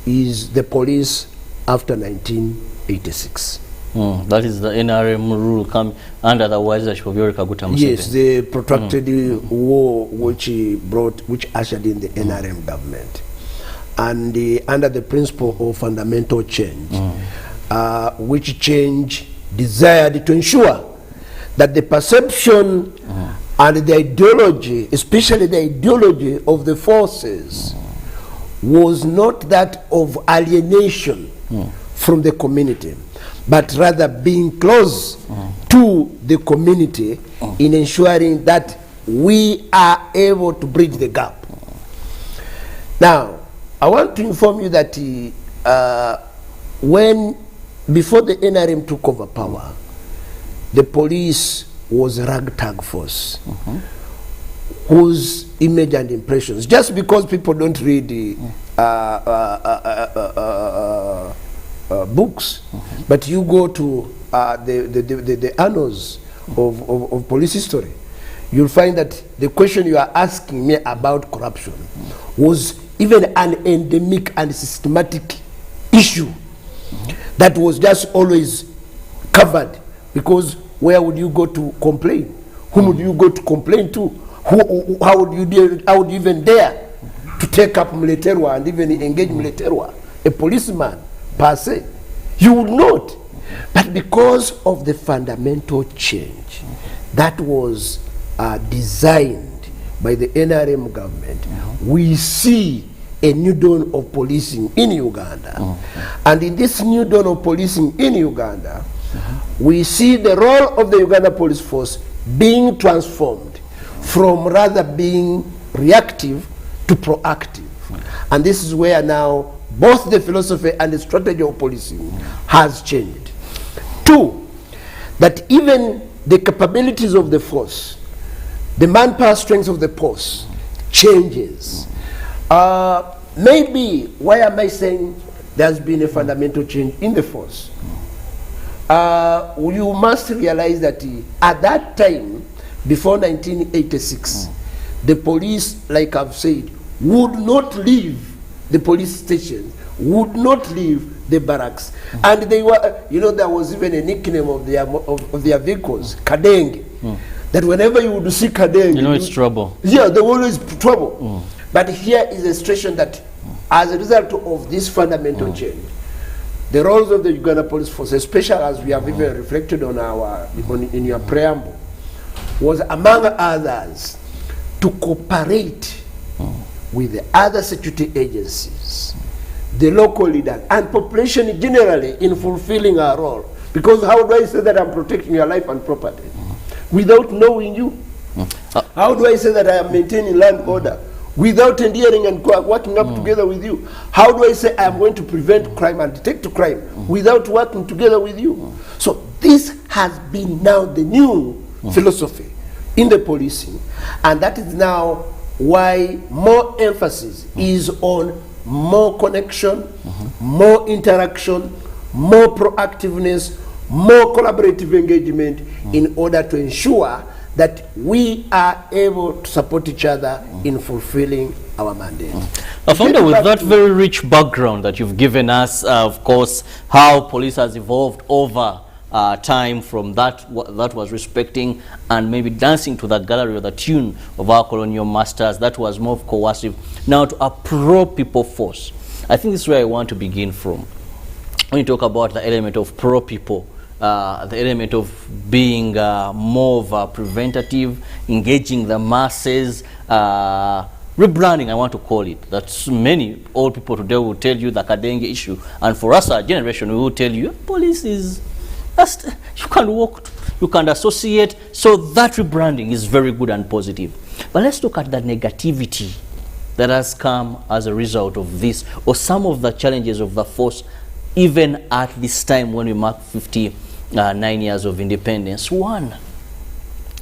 is the police after 1986. That is the NRM rule come under the Waziri Yoweri Kaguta Museveni. Yes, the protracted war which ushered in the NRM government, and under the principle of fundamental change, which change desired to ensure that the perception and the ideology, especially the ideology of the forces, was not that of alienation from the community, but rather being close to the community in ensuring that we are able to bridge the gap. Now, I want to inform you that before the NRM took over power, the police was a ragtag force whose image and impressions, just because people don't read the books, but you go to the annals of police history, you'll find that the question you are asking me about corruption was even an endemic and systematic issue that was just always covered, because where would you go to complain? Whom would you go to complain to? How would you even dare to take up Mleterwa and even engage Mleterwa, a policeman per se? You would not. But because of the fundamental change that was designed by the NRM government, we see a new dawn of policing in Uganda. And in this new dawn of policing in Uganda, we see the role of the Uganda Police Force being transformed from rather being reactive to proactive. And this is where now both the philosophy and the strategy of policing has changed. Two, that even the capabilities of the force, the manpower strength of the force changes. Maybe, why am I saying there's been a fundamental change in the force? You must realize that at that time, before 1986, the police, like I've said, would not leave the police station, would not leave the barracks. And they were, there was even a nickname of their vehicles, Kadenge. That whenever you would see Kadenge, it's trouble. Yeah, there was always trouble. But here is a situation that, as a result of this fundamental change, the roles of the Uganda Police Force, especially as we have even reflected on in your preamble, was among others to cooperate with the other security agencies, the local leaders, and population generally in fulfilling our role. Because how do I say that I'm protecting your life and property without knowing you? How do I say that I am maintaining land order without endearing and working up together with you? How do I say I am going to prevent crime and detect crime without working together with you? So this has been now the new philosophy in the policing, and that is now why more emphasis is on more connection, more interaction, more proactiveness, more collaborative engagement in order to ensure that we are able to support each other in fulfilling our mandate. Founder, with that very rich background that you've given us, of course, how police has evolved over time from that was respecting and maybe dancing to the gallery or the tune of our colonial masters, that was more coercive, now to a pro-people force. I think this is where I want to begin from. When you talk about the element of pro-people, the element of being more of a preventative, engaging the masses, rebranding, I want to call it. That's many old people today will tell you the Kadenge issue. And for us, our generation, we will tell you, police is just, you can walk, you can associate. So that rebranding is very good and positive. But let's look at the negativity that has come as a result of this, or some of the challenges of the force, even at this time when we mark 59 years of independence. One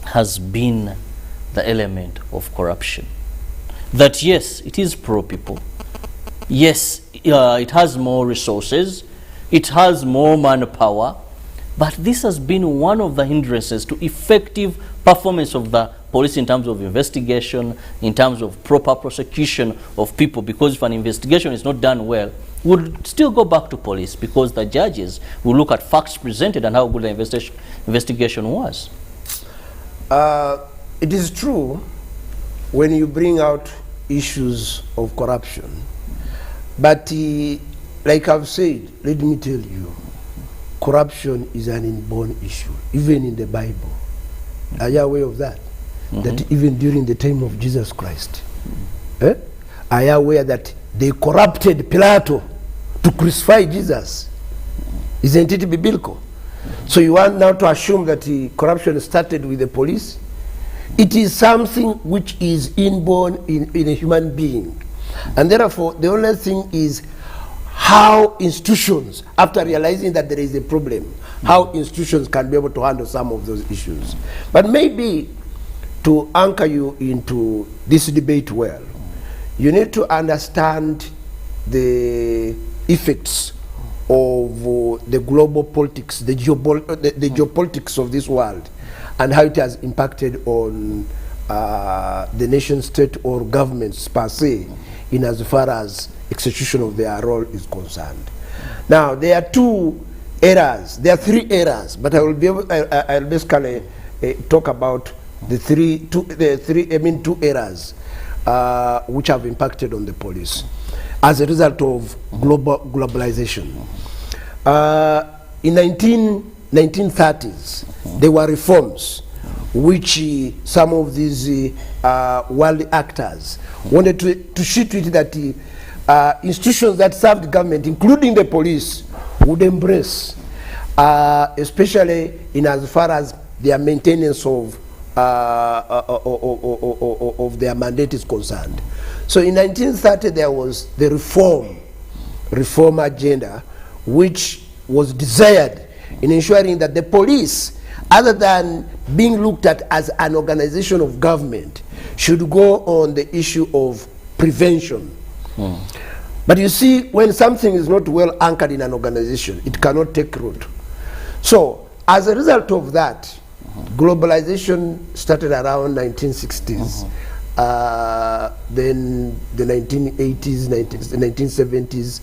has been the element of corruption. That yes, it is pro-people. Yes, it has more resources. It has more manpower. But this has been one of the hindrances to effective performance of the police in terms of investigation, in terms of proper prosecution of people, because if an investigation is not done well, we'll still go back to police, because the judges will look at facts presented and how good the investigation was. It is true when you bring out issues of corruption, but like I've said, let me tell you, corruption is an inborn issue, even in the Bible. Are you aware of that? That even during the time of Jesus Christ, are you aware that they corrupted Pilato to crucify Jesus? Isn't it biblical? So you want now to assume that corruption started with the police? It is something which is inborn in a human being. And therefore, the only thing is how institutions, after realizing that there is a problem, how institutions can be able to handle some of those issues. But maybe to anchor you into this debate well, you need to understand the effects of the global politics, the geopolitics of this world, and how it has impacted on the nation state or governments per se, in as far as execution of their role is concerned. Now, there are two eras, there are three eras, but I will be able, I'll basically talk about two eras which have impacted on the police as a result of globalization. In 1930s, there were reforms which some of these world actors wanted to see to it that institutions that served government, including the police, would embrace, especially in as far as their maintenance of their mandate is concerned. So in 1930, there was the reform agenda, which was desired in ensuring that the police, other than being looked at as an organization of government, should go on the issue of prevention. But you see, when something is not well anchored in an organization, it cannot take root. So as a result of that, globalization started around 1960s, then the 1980s, 1970s,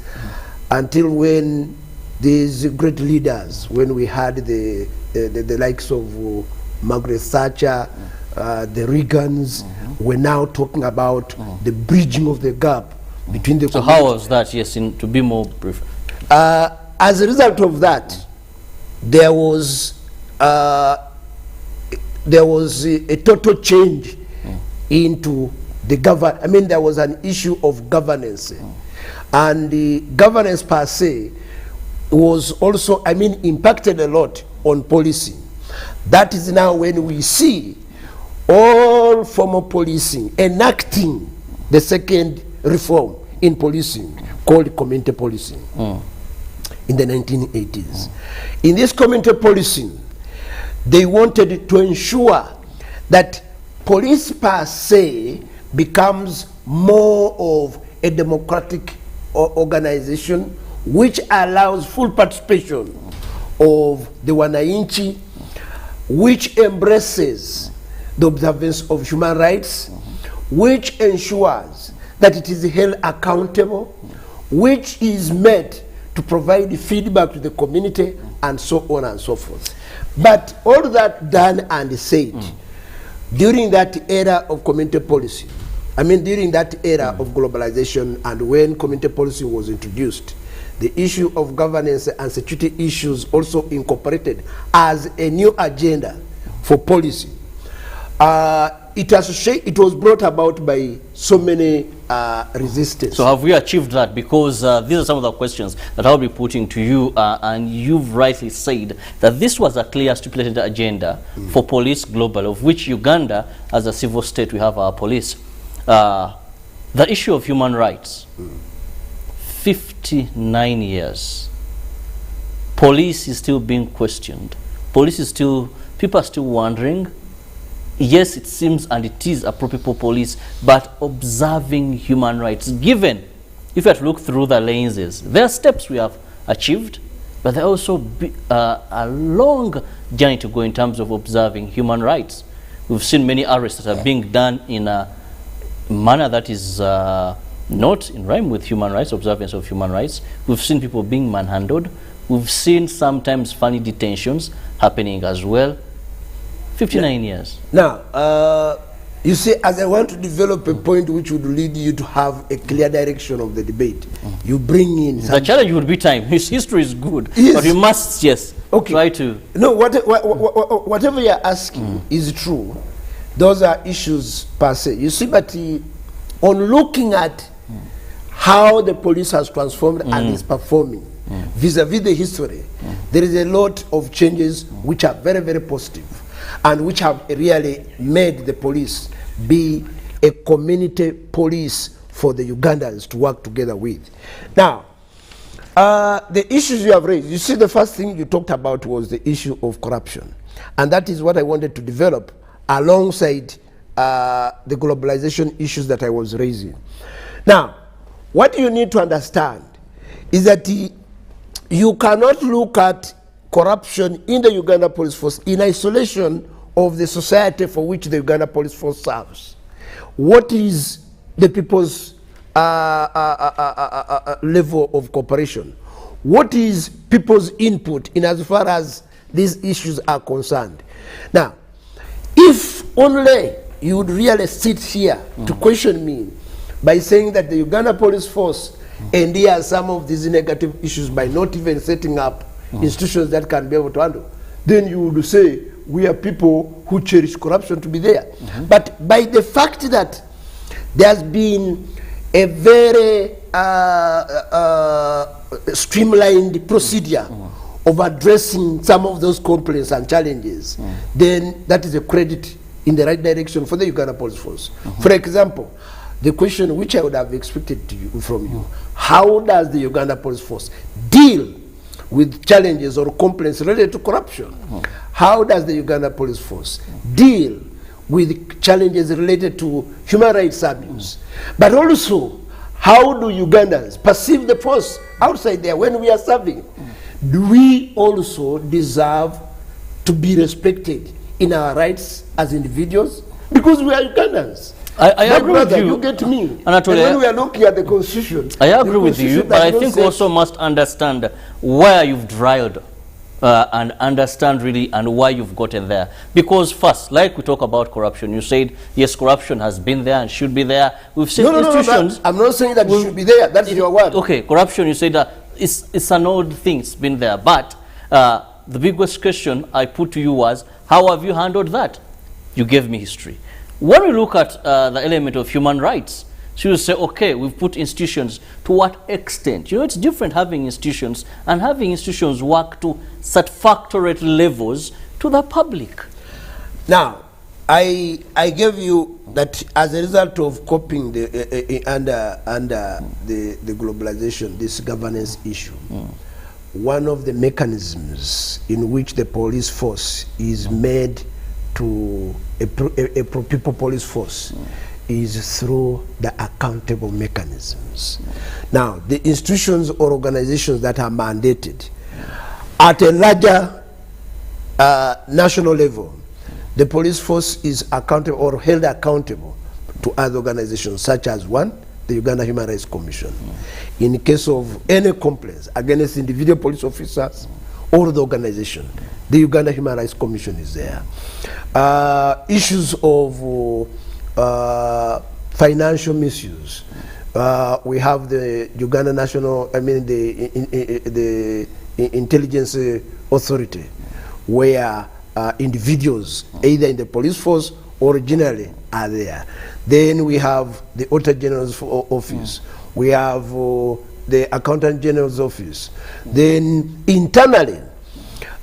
until when these great leaders, when we had the likes of Margaret Thatcher, the Reagans, were now talking about the bridging of the gap between the. So how was that? Yes, to be more brief. As a result of that, there was a total change into the government. I mean, there was an issue of governance, and the governance per se was also, I mean, impacted a lot on policy. That is now when we see all formal policing enacting the second reform in policing called community policing in the 1980s. In this community policing, they wanted to ensure that police per se becomes more of a democratic organization which allows full participation of the wananchi, which embraces the observance of human rights, which ensures that it is held accountable, which is meant to provide feedback to the community, and so on and so forth. But all that done and said, during that era of community policy, I mean during that era of globalization and when community policy was introduced, the issue of governance and security issues also incorporated as a new agenda for policy. It was brought about by so many resistance. So have we achieved that? Because these are some of the questions that I'll be putting to you, and you've rightly said that this was a clear stipulated agenda for police global, of which Uganda, as a civil state, we have our police. The issue of human rights, 59 years. Police is still being questioned. Police is still, people are still wondering. Yes, it seems and it is a pro-people police, but observing human rights. Given, if you have to look through the lenses, there are steps we have achieved, but there also be a long journey to go in terms of observing human rights. We've seen many arrests that are being done in a manner that is not in rhyme with human rights, observance of human rights. We've seen people being manhandled. We've seen sometimes funny detentions happening as well. 59 years. Now, you see, as I want to develop a point which would lead you to have a clear direction of the debate, you bring in... The challenge would be time. His history is good, yes, but you must, yes, try to... No, whatever you're asking is true. Those are issues per se. You see, but on looking at how the police has transformed and is performing vis-a-vis the history, there is a lot of changes which are very, very positive and which have really made the police be a community police for the Ugandans to work together with. Now, the issues you have raised, you see, the first thing you talked about was the issue of corruption. And that is what I wanted to develop alongside the globalization issues that I was raising. Now, what you need to understand is that you cannot look at corruption in the Uganda Police Force in isolation of the society for which the Uganda Police Force serves. What is the people's level of cooperation? What is people's input in as far as these issues are concerned? Now, if only you would really sit here to question me by saying that the Uganda Police Force endures some of these negative issues by not even setting up institutions that can be able to handle, then you would say we are people who cherish corruption to be there. But by the fact that there's been a very streamlined procedure of addressing some of those complaints and challenges, then that is a credit in the right direction for the Uganda Police Force. For example, the question which I would have expected from you, how does the Uganda Police Force deal with challenges or complaints related to corruption? How does the Uganda Police Force deal with challenges related to human rights abuse? But also, how do Ugandans perceive the force outside there when we are serving? Do we also deserve to be respected in our rights as individuals? Because we are Ugandans. I agree with you. You get me. Anatoly, and when we are looking at the Constitution, I agree with you, but I think also must understand where you've drilled and understand really and why you've gotten there. Because first, like we talk about corruption, you said, yes, corruption has been there and should be there. We've seen institutions... I'm not saying that it should be there. That's your word. Okay, corruption, you said that it's an old thing, it's been there. But the biggest question I put to you was, how have you handled that? You gave me history. When we look at the element of human rights, so you say, okay, we've put institutions. To what extent? You know, it's different having institutions and having institutions work to satisfactory levels to the public. Now, I gave you that as a result of coping under the globalization, this governance issue, one of the mechanisms in which the police force is made to a pro-people police force is through the accountable mechanisms. Now, the institutions or organizations that are mandated at a larger national level, the police force is accountable or held accountable to other organizations, such as one, the Uganda Human Rights Commission. In case of any complaints against individual police officers or the organization, the Uganda Human Rights Commission is there. Issues of financial misuse. We have the Uganda National, the Intelligence Authority, where individuals, either in the police force or generally, are there. Then we have the Auditor General's Office. We have the Accountant General's Office. Then internally,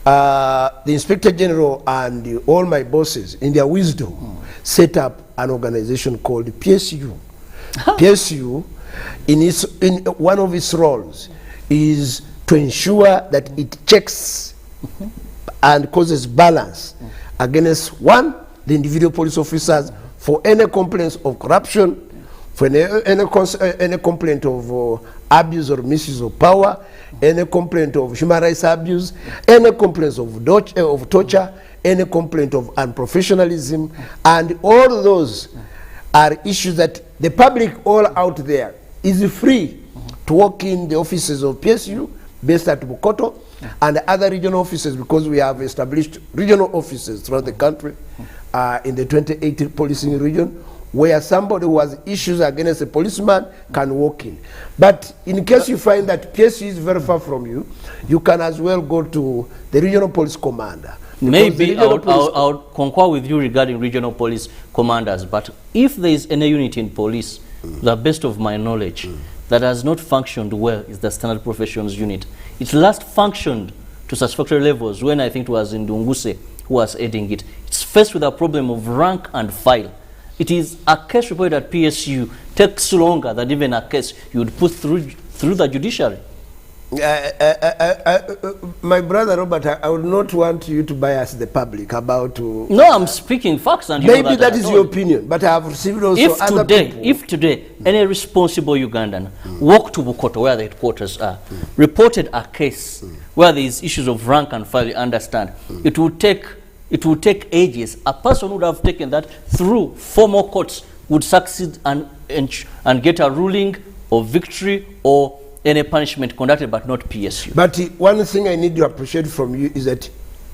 the Inspector General and all my bosses, in their wisdom, set up an organization called PSU. PSU, in one of its roles, is to ensure that it checks and causes balance against one, the individual police officers, for any complaints of corruption, for any complaint of abuse or misuse of power, any complaint of human rights abuse, any complaints of torture, any complaint of unprofessionalism, and all those are issues that the public all out there is free to walk in the offices of PSU based at Bukoto and other regional offices, because we have established regional offices throughout the country in the 2018 policing region, where somebody who has issues against a policeman can walk in. But in case you find that PSU is very far from you, you can as well go to the regional police commander. Maybe I would concur with you regarding regional police commanders, but if there is any unit in police, the best of my knowledge, that has not functioned well is the standard professions unit. It last functioned to satisfactory levels when I think it was in Ndunguse who was heading it. It's faced with a problem of rank and file. It is a case reported at PSU takes longer than even a case you would put through the judiciary. My brother Robert, I would not want you to bias the public about. No, I'm speaking facts, and maybe that is your opinion. But I have received also other people. If today any responsible Ugandan walked to Bukoto, where the headquarters are, reported a case where there is issues of rank and file, you understand, it would take ages. A person would have taken that through formal courts, would succeed and get a ruling of victory or any punishment conducted, but not PSU. But one thing I need to appreciate from you is that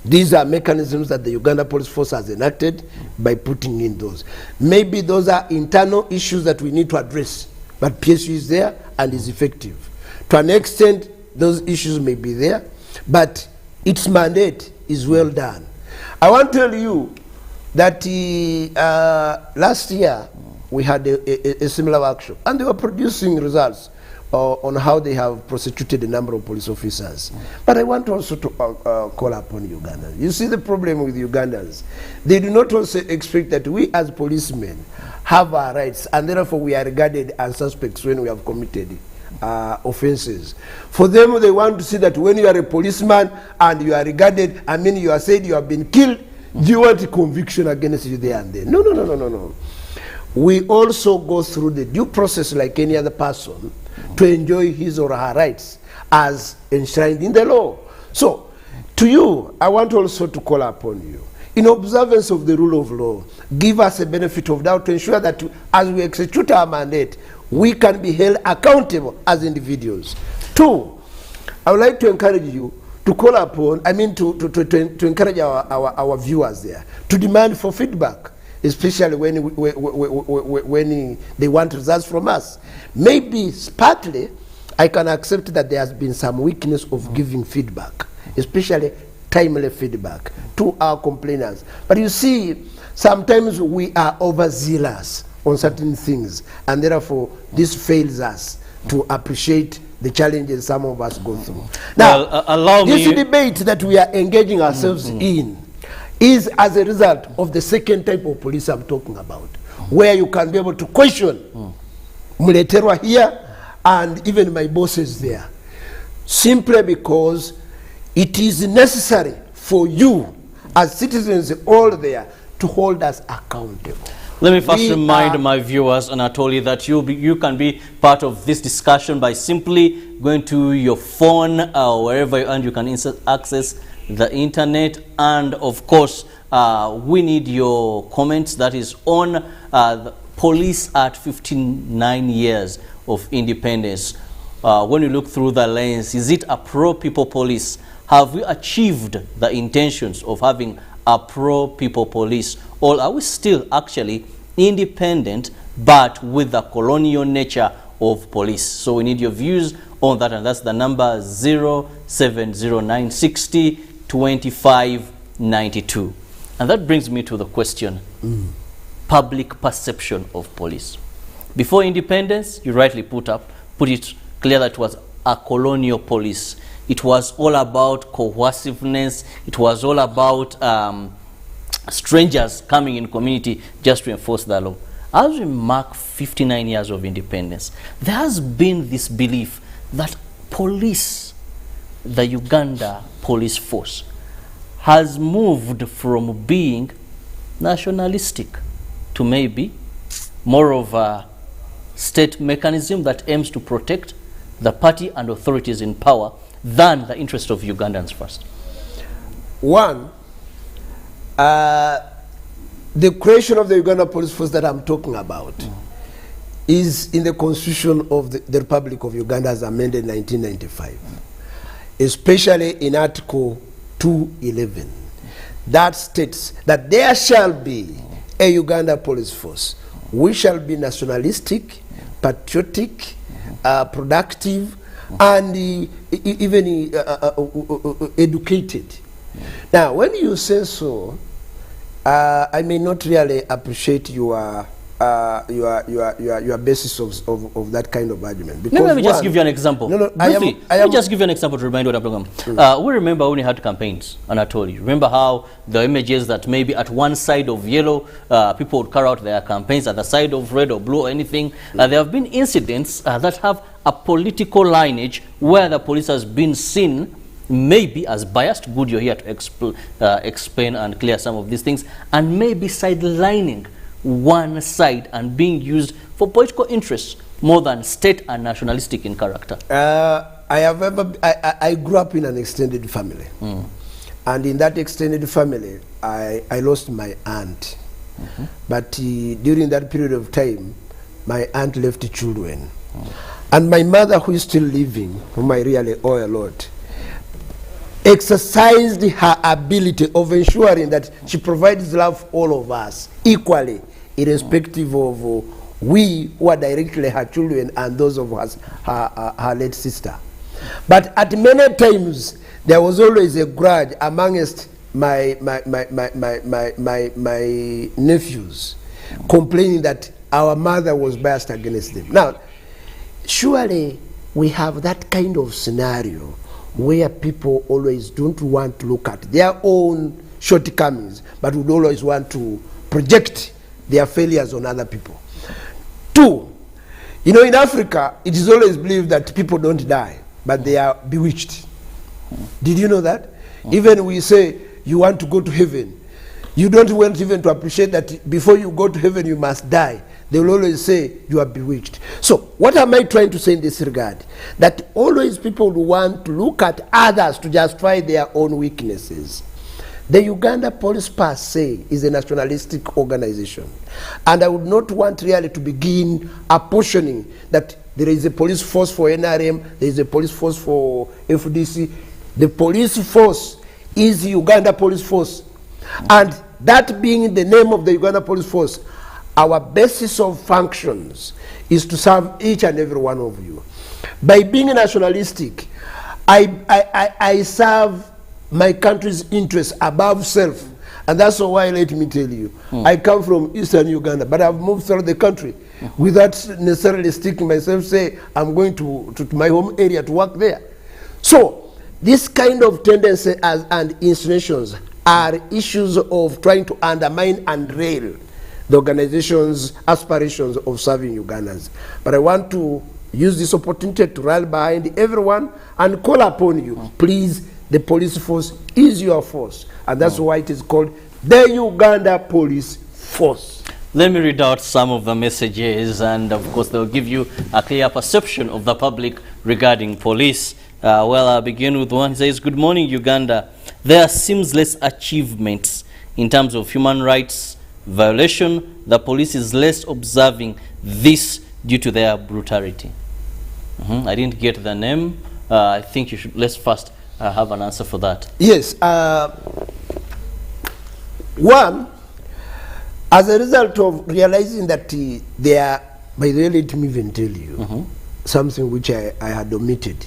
these are mechanisms that the Uganda Police Force has enacted by putting in those. Maybe those are internal issues that we need to address, but PSU is there and is effective. To an extent, those issues may be there, but its mandate is well done. I want to tell you that last year we had a similar workshop, and they were producing results on how they have prosecuted a number of police officers. But I want also to call upon Ugandans. You see the problem with Ugandans. They do not also expect that we as policemen have our rights, and therefore we are regarded as suspects when we have committed offenses. For them, they want to see that when you are a policeman and you are regarded, I mean you are said you have been killed, do you want a conviction against you there and then? No, no, no, no, no, no. We also go through the due process like any other person to enjoy his or her rights as enshrined in the law. So, to you, I want also to call upon you, in observance of the rule of law, give us a benefit of doubt to ensure that as we execute our mandate, we can be held accountable as individuals. Two, I would like to encourage you to call upon, I mean to encourage our viewers there, to demand for feedback, especially when they want results from us. Maybe partly I can accept that there has been some weakness of giving feedback, especially timely feedback to our complainants. But you see, sometimes we are overzealous on certain things, and therefore this fails us to appreciate the challenges some of us go through. Now, allow this me debate that we are engaging ourselves in is as a result of the second type of police I'm talking about, where you can be able to question Muleterwa here and even my bosses there, simply because it is necessary for you as citizens all there to hold us accountable. Let me first remind my viewers, Anatoly, that you can be part of this discussion by simply going to your phone or wherever you are, and you can access the internet. And of course, we need your comments. That is on the police at 59 years of independence. When you look through the lens, is it a pro-people police? Have we achieved the intentions of having a pro-people police? Or are we still actually independent but with the colonial nature of police? So we need your views on that, and that's the number 0709602592. And that brings me to the question, public perception of police. Before independence, you rightly put it clear that it was a colonial police. It was all about coerciveness. It was all about strangers coming in community just to enforce the law. As we mark 59 years of independence, there has been this belief that police, the Uganda police force, has moved from being nationalistic to maybe more of a state mechanism that aims to protect the party and authorities in power than the interest of Ugandans first. One, The creation of the Uganda Police Force that I'm talking about is in the Constitution of the Republic of Uganda as amended in 1995, especially in Article 211. That states that there shall be a Uganda Police Force. We shall be nationalistic, patriotic, productive, and even educated. Now, when you say so, I may not really appreciate your basis of that kind of argument. Because let me just give you an example. Let me just give you an example to remind what I'm talking about. We remember when we had campaigns, Anatoly. Remember how the images that maybe at one side of yellow, people would carry out their campaigns, at the side of red or blue or anything. There have been incidents that have a political lineage where the police has been seen maybe as biased. Good, you're here to explain and clear some of these things, and maybe sidelining one side and being used for political interests more than state and nationalistic in character. I grew up in an extended family, and in that extended family, I lost my aunt. But during that period of time, my aunt left children, and my mother, who is still living, whom I really owe a lot, exercised her ability of ensuring that she provides love for all of us equally, irrespective of we who are directly her children and those of us, her late sister. But at many times, there was always a grudge amongst my nephews, complaining that our mother was biased against them. Now, surely we have that kind of scenario where people always don't want to look at their own shortcomings, but would always want to project their failures on other people. Two, you know, in Africa, it is always believed that people don't die, but they are bewitched. Did you know that? Even we say you want to go to heaven, you don't want even to appreciate that before you go to heaven, you must die. They will always say you are bewitched. So what am I trying to say in this regard? That always people want to look at others to justify their own weaknesses. The Uganda Police per se is a nationalistic organization. And I would not want really to begin apportioning that there is a police force for NRM, there is a police force for FDC. The police force is the Uganda Police Force. And that being the name of the Uganda Police Force, our basis of functions is to serve each and every one of you. By being nationalistic, I serve my country's interests above self. And that's why, let me tell you, I come from Eastern Uganda, but I've moved through the country without necessarily sticking myself, say, I'm going to my home area to work there. So, this kind of tendency and insinuations are issues of trying to undermine and rail the organization's aspirations of serving Ugandans. But I want to use this opportunity to rally behind everyone and call upon you. Please, the police force is your force. And that's why it is called the Uganda Police Force. Let me read out some of the messages, and of course they'll give you a clear perception of the public regarding police. Well, I'll begin with one. He says, good morning, Uganda. There seems less achievements in terms of human rights violation. The police is less observing this due to their brutality. I didn't get the name. I think you should, let's first have an answer for that. Yes. One, as a result of realizing that they are, by the way, let me even tell you something which I had omitted.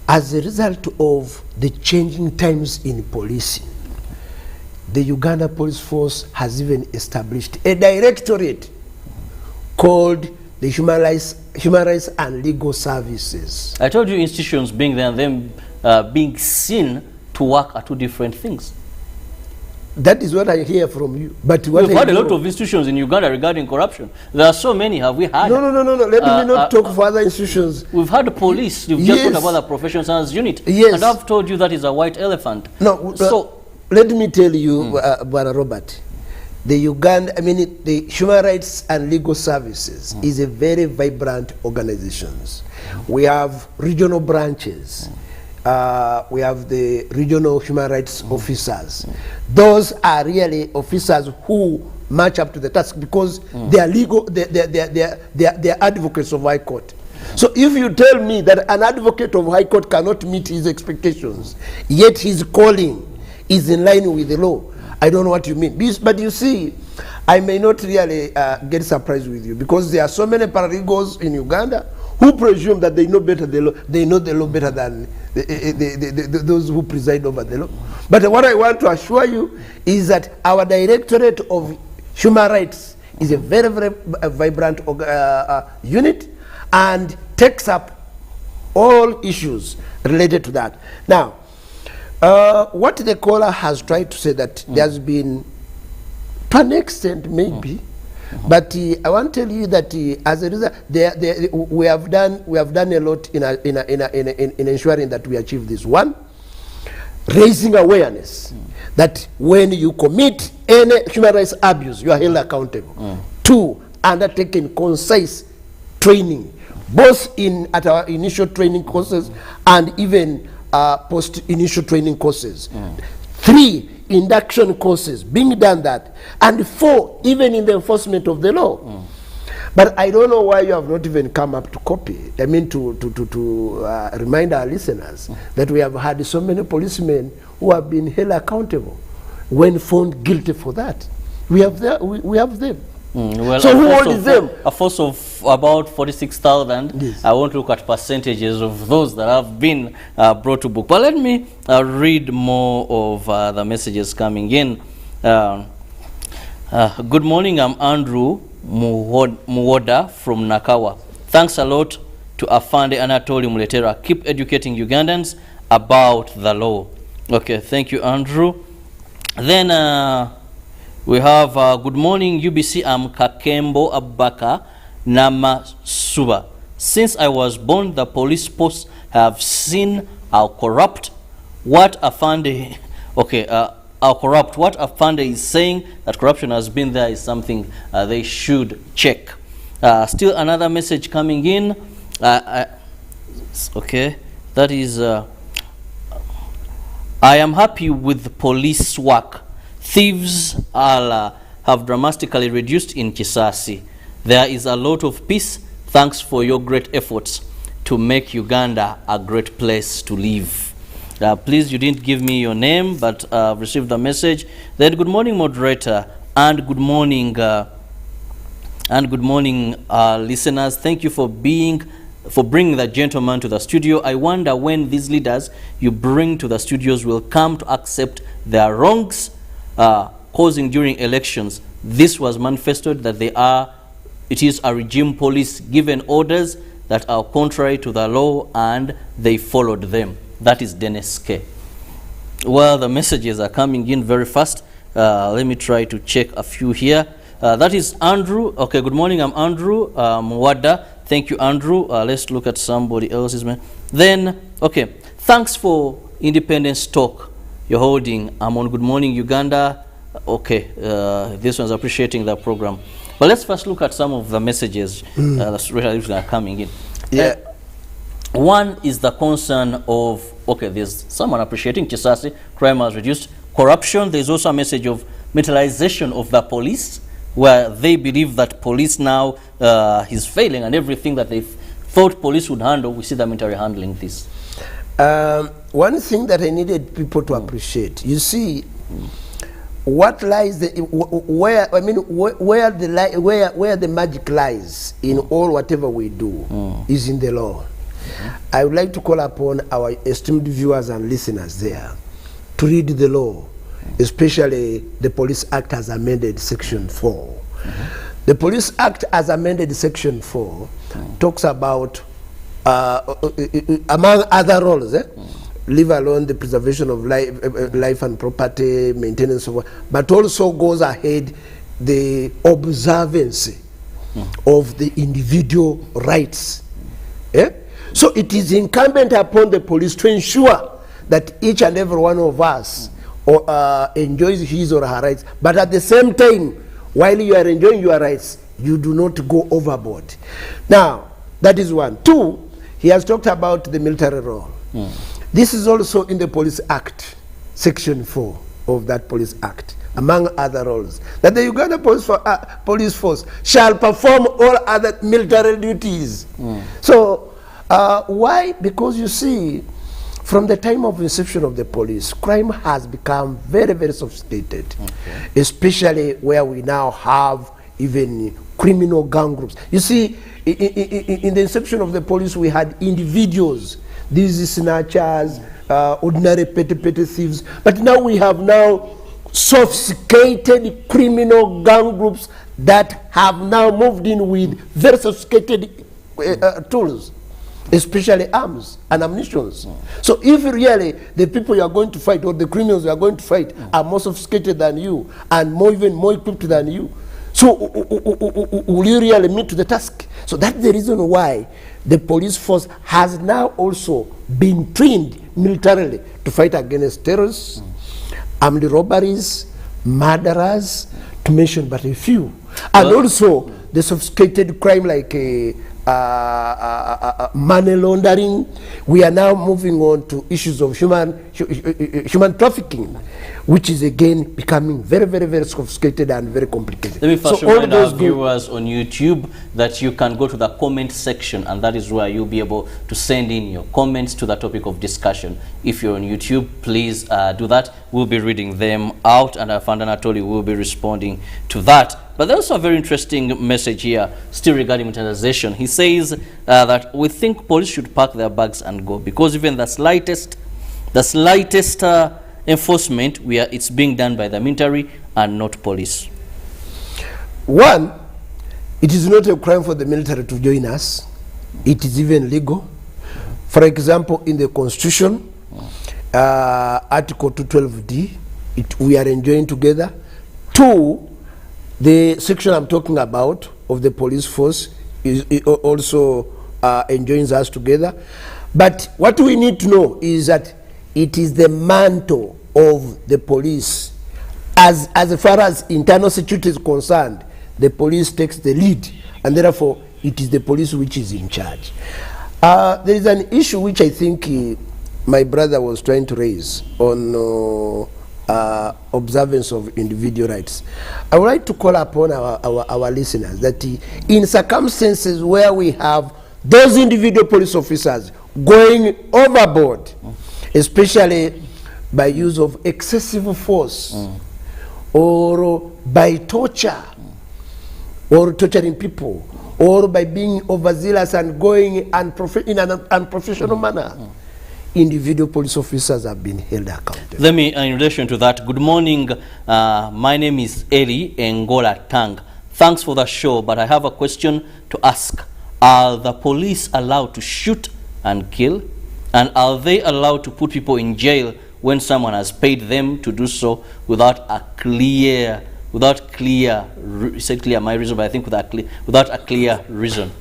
As a result of the changing times in policing, the Uganda Police Force has even established a directorate called the Human Rights and Legal Services. I told you institutions being there and them being seen to work are two different things. That is what I hear from you. But what we've had a lot of institutions in Uganda regarding corruption. There are so many. Have we had? No. Let me not talk for other institutions. We've had the police. You've just talked about the professional science unit. Yes. And I've told you that is a white elephant. No. So let me tell you, Brother Robert, the Human Rights and Legal Services is a very vibrant organization. We have regional branches we have the regional human rights officers. Those are really officers who match up to the task because they are legal, they are advocates of High Court. So if you tell me that an advocate of High Court cannot meet his expectations, yet his calling is in line with the law, I don't know what you mean. But you see, I may not really get surprised with you because there are so many paralegals in Uganda who presume that they know better the law. They know the law better than those who preside over the law. But what I want to assure you is that our Directorate of Human Rights is a very, very vibrant unit and takes up all issues related to that. Now, what the caller has tried to say that there's been, to an extent maybe, but I want to tell you that as a result, we have done a lot in ensuring that we achieve this. One, raising awareness that when you commit any human rights abuse, you are held accountable. Two, undertaking concise training, both at our initial training courses and even post-initial training courses. Three, induction courses, being done that. And four, even in the enforcement of the law. But I don't know why you have not even come up to copy. I mean to remind our listeners that we have had so many policemen who have been held accountable when found guilty for that. We have them. Well, so who holds them? A force of about 46,000. Yes. I won't look at percentages of those that have been brought to book. But let me read more of the messages coming in. Good morning, I'm Andrew Muwoda from Nakawa. Thanks a lot to Afande Anatoli Muletera. Keep educating Ugandans about the law. Okay, thank you, Andrew. Then we have good morning UBC. I'm Kakembo Abaka Namasuba. Since I was born, the police posts have seen how corrupt what Afande. Okay, how corrupt what Afande is saying that corruption has been there is something they should check. Still another message coming in. Okay, that is. I am happy with the police work. Thieves have dramatically reduced in Kisasi. There is a lot of peace. Thanks for your great efforts to make Uganda a great place to live. Please, you didn't give me your name, but received the message. Then good morning, moderator, and good morning, listeners. Thank you for bringing the gentleman to the studio. I wonder when these leaders you bring to the studios will come to accept their wrongs causing during elections. This was manifested that it is a regime police given orders that are contrary to the law and they followed them. That is Dennis K. Well, the messages are coming in very fast. Let me try to check a few here. That is Andrew. Okay, good morning, I'm Andrew Mwada. Thank you, Andrew. Let's look at somebody else's. Then, okay, thanks for Independence Talk you're holding. I'm on Good Morning Uganda. Okay, this one's appreciating the program. But let's first look at some of the messages that are coming in. Yeah. One is the concern of, okay, there's someone appreciating Chisasi, crime has reduced. Corruption, there's also a message of militarization of the police, where they believe that police now is failing and everything that they thought police would handle, we see the military handling this. One thing that I needed people to appreciate, you see, what lies where the magic lies in all whatever we do is in the law. I would like to call upon our esteemed viewers and listeners there to read the law, especially the Police Act as amended Section 4. The Police Act as amended Section 4 talks about, among other roles, leave alone the preservation of life and property, maintenance of, but also goes ahead the observance of the individual rights. So it is incumbent upon the police to ensure that each and every one of us enjoys his or her rights, but at the same time, while you are enjoying your rights, you do not go overboard. Now, that is one. Two, he has talked about the military role. This is also in the Police Act, Section 4 of that Police Act, among other roles, that the Uganda police force shall perform all other military duties. So, why? Because you see, from the time of inception of the police, crime has become very, very sophisticated, especially where we now have even criminal gang groups. You see, in the inception of the police, we had individuals, these snatchers, ordinary petty thieves, but now we have sophisticated criminal gang groups that have now moved in with very sophisticated tools, especially arms and ammunition. So if really the people you are going to fight or the criminals you are going to fight are more sophisticated than you and even more equipped than you, so will you really meet to the task? So that's the reason why the police force has now also been trained militarily to fight against terrorists, armed robberies, murderers, to mention but a few. And also the sophisticated crime like money laundering. We are now moving on to issues of human trafficking, which is again becoming very, very, very sophisticated and very complicated. Let me first remind our viewers on YouTube that you can go to the comment section, and that is where you'll be able to send in your comments to the topic of discussion. If you're on YouTube, please do that. We'll be reading them out, and Afanda Anatoli will be responding to that. But there's also a very interesting message here, still regarding militarization. He says that we think police should pack their bags and go, because even the slightest enforcement, it's being done by the military and not police. One, it is not a crime for the military to join us. It is even legal. For example, in the Constitution, Article 212D, we are enjoying together. Two, the section I'm talking about of the police force is also enjoins us together. But what we need to know is that it is the mantle of the police. As far as internal security is concerned, the police takes the lead, and therefore it is the police which is in charge. There is an issue which I think my brother was trying to raise on observance of individual rights. I would like to call upon our listeners that in circumstances where we have those individual police officers going overboard, especially by use of excessive force or by torture or torturing people or by being overzealous and going in an unprofessional manner, individual police officers have been held accountable. Let me, in relation to that, good morning. My name is Eli Ngola Tang. Thanks for the show, but I have a question to ask. Are the police allowed to shoot and kill? And are they allowed to put people in jail when someone has paid them to do so without a clear reason?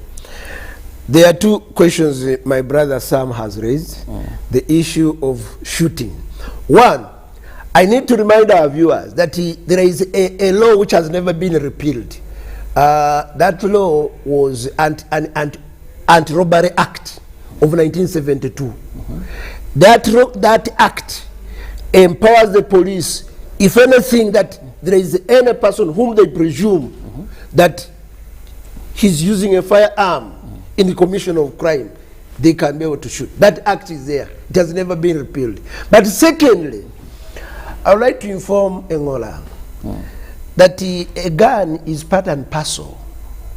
There are two questions my brother Sam has raised. The issue of shooting. One, I need to remind our viewers that there is a law which has never been repealed. That law was Anti-Robbery Act of 1972. That act empowers the police, if anything, that there is any person whom they presume that he's using a firearm in the commission of crime, they can be able to shoot. That act is there. It has never been repealed. But secondly, I would like to inform Ngola that a gun is part and parcel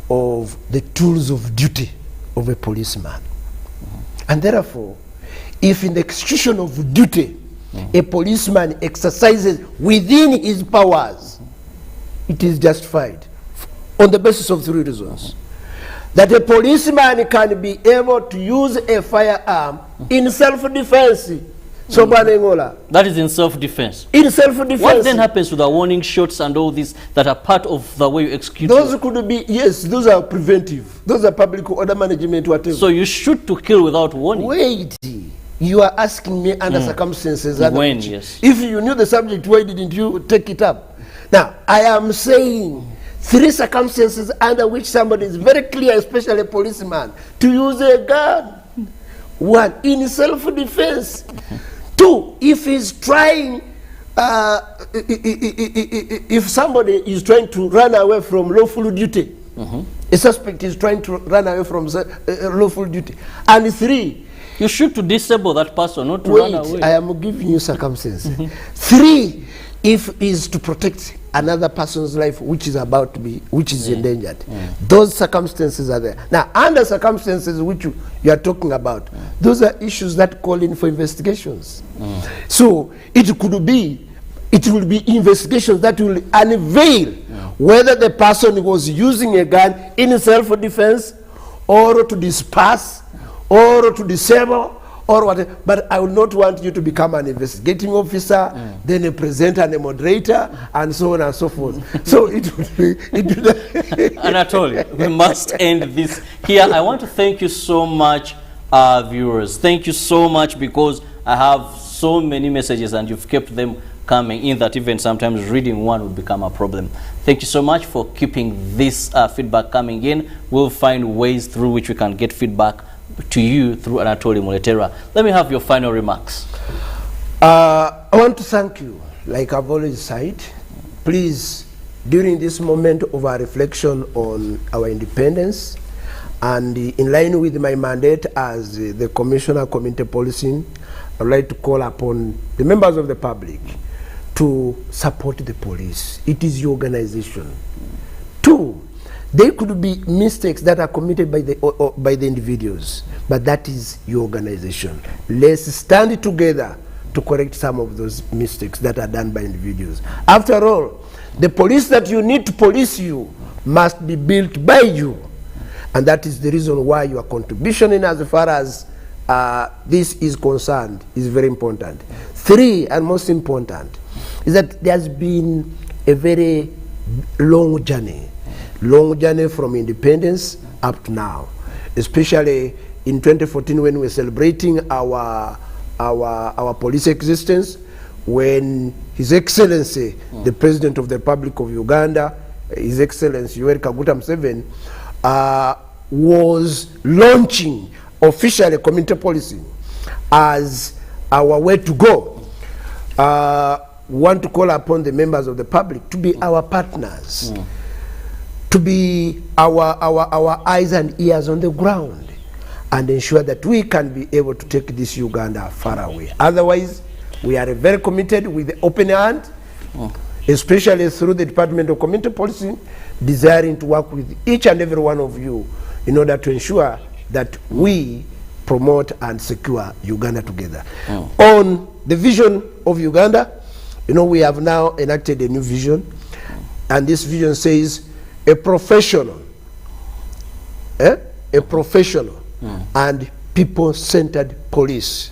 of the tools of duty of a policeman. And therefore, if in the execution of duty, a policeman exercises within his powers, it is justified on the basis of three reasons. That a policeman can be able to use a firearm in self-defense. So, that is in self-defense. In self-defense. What then happens to the warning shots and all these that are part of the way you execute? Those could be, yes, those are preventive. Those are public order management, whatever. So you shoot to kill without warning. Wait, you are asking me under circumstances. When, yes. If you knew the subject, why didn't you take it up? Now, I am saying three circumstances under which somebody is very clear, especially a policeman, to use a gun One, in self-defense. Two, if he's trying, if somebody is trying to run away from lawful duty, a suspect is trying to run away from lawful duty. And three, you should to disable that person, not to run away. I am giving you circumstances. Three, if is to protect another person's life which is about to be, which is endangered. Those circumstances are there. Now, under circumstances which you are talking about, those are issues that call in for investigations. So it will be investigations that will unveil whether the person was using a gun in self-defense or to disperse or to disable or whatever. But I would not want you to become an investigating officer, then a presenter and a moderator, and so on and so forth. So it would be... Anatoly, we must end this here. I want to thank you so much, viewers. Thank you so much, because I have so many messages and you've kept them coming in that even sometimes reading one would become a problem. Thank you so much for keeping this feedback coming in. We'll find ways through which we can get feedback to you through Anatoly Muletera. Let me have your final remarks. I want to thank you. Like I've always said, please, during this moment of our reflection on our independence, and in line with my mandate as the Commissioner of Community Policing, I'd like to call upon the members of the public to support the police. It is your organization. Two, there could be mistakes that are committed by the individuals, but that is your organization. Let's stand together to correct some of those mistakes that are done by individuals. After all, the police that you need to police you must be built by you. And that is the reason why your contribution in as far as this is concerned is very important. Three, and most important, is that there has been a very long journey from independence up to now, especially in 2014 when we're celebrating our police existence, when His Excellency, the President of the Republic of Uganda, His Excellency Yoweri Kaguta Museveni, was launching officially community policing as our way to go. Want to call upon the members of the public to be our partners, to be our eyes and ears on the ground, and ensure that we can be able to take this Uganda far away. Otherwise, we are very committed with the open hand, especially through the Department of Community Policing, desiring to work with each and every one of you in order to ensure that we promote and secure Uganda together. On the vision of Uganda, you know, we have now enacted a new vision, and this vision says a professional and people-centered police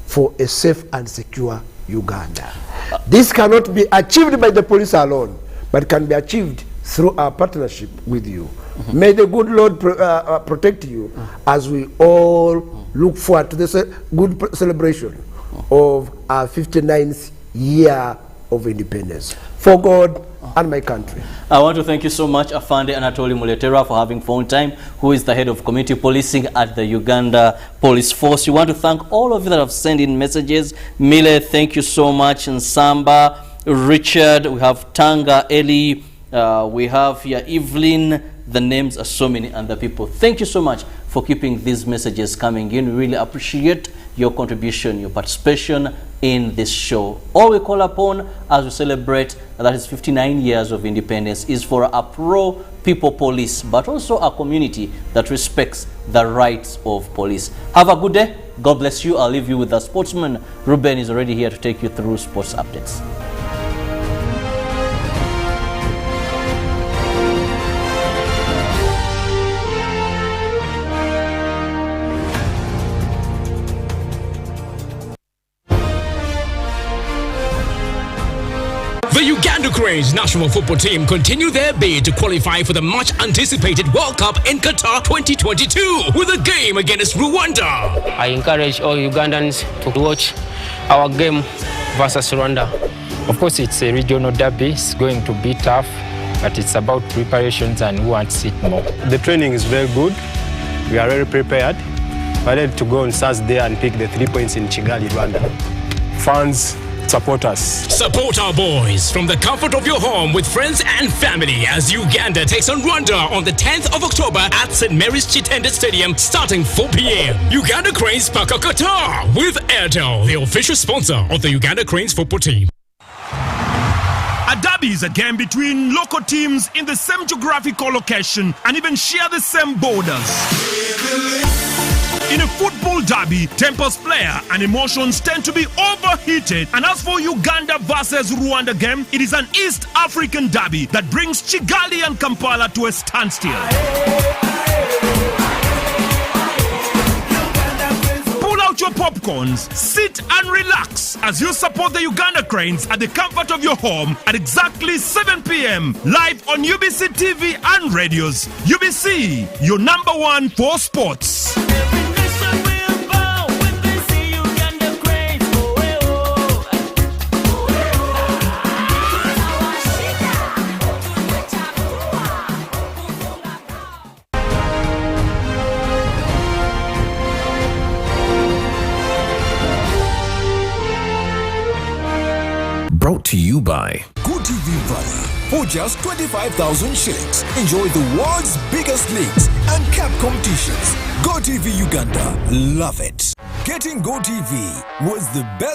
for a safe and secure Uganda. This cannot be achieved by the police alone, but can be achieved through our partnership with you. May the good Lord protect you as we all look forward to this good celebration of our 59th year of independence. For God and my country. I want to thank you so much, Afande Anatoly Muletera, for having phone time, who is the head of community policing at the Uganda Police Force. We want to thank all of you that have sent in messages. Mile, thank you so much. Nsamba, Richard, we have Tanga, Eli, we have here Evelyn. The names are so many, and the people. Thank you so much for keeping these messages coming in. We really appreciate your contribution, your participation in this show. All we call upon as we celebrate that is 59 years of independence is for a pro-people police, but also a community that respects the rights of police. Have a good day. God bless you. I'll leave you with the sportsman. Ruben is already here to take you through sports updates. The Uganda Cranes national football team continue their bid to qualify for the much-anticipated World Cup in Qatar 2022 with a game against Rwanda. I encourage all Ugandans to watch our game versus Rwanda. Of course, it's a regional derby. It's going to be tough, but it's about preparations and who wants it more. The training is very good. We are very prepared. We're ready to go on Thursday and pick the 3 points in Kigali, Rwanda. Fans, support us. Support our boys from the comfort of your home with friends and family as Uganda takes on Rwanda on the 10th of October at St. Mary's Chitende Stadium starting 4 p.m. Uganda Cranes Paka Qatar with Airtel, the official sponsor of the Uganda Cranes football team. A derby is a game between local teams in the same geographical location and even share the same borders. In a football derby, tempers player and emotions tend to be overheated. And as for Uganda versus Rwanda game, it is an East African derby that brings Kigali and Kampala to a standstill. Pull out your popcorns, sit and relax as you support the Uganda Cranes at the comfort of your home at exactly 7 p.m. live on UBC TV and radios. UBC, your #1 for sports. Brought to you by GoTV Valley. For just 25,000 shillings, enjoy the world's biggest leagues and cap competitions. GoTV Uganda, love it. Getting GoTV was the best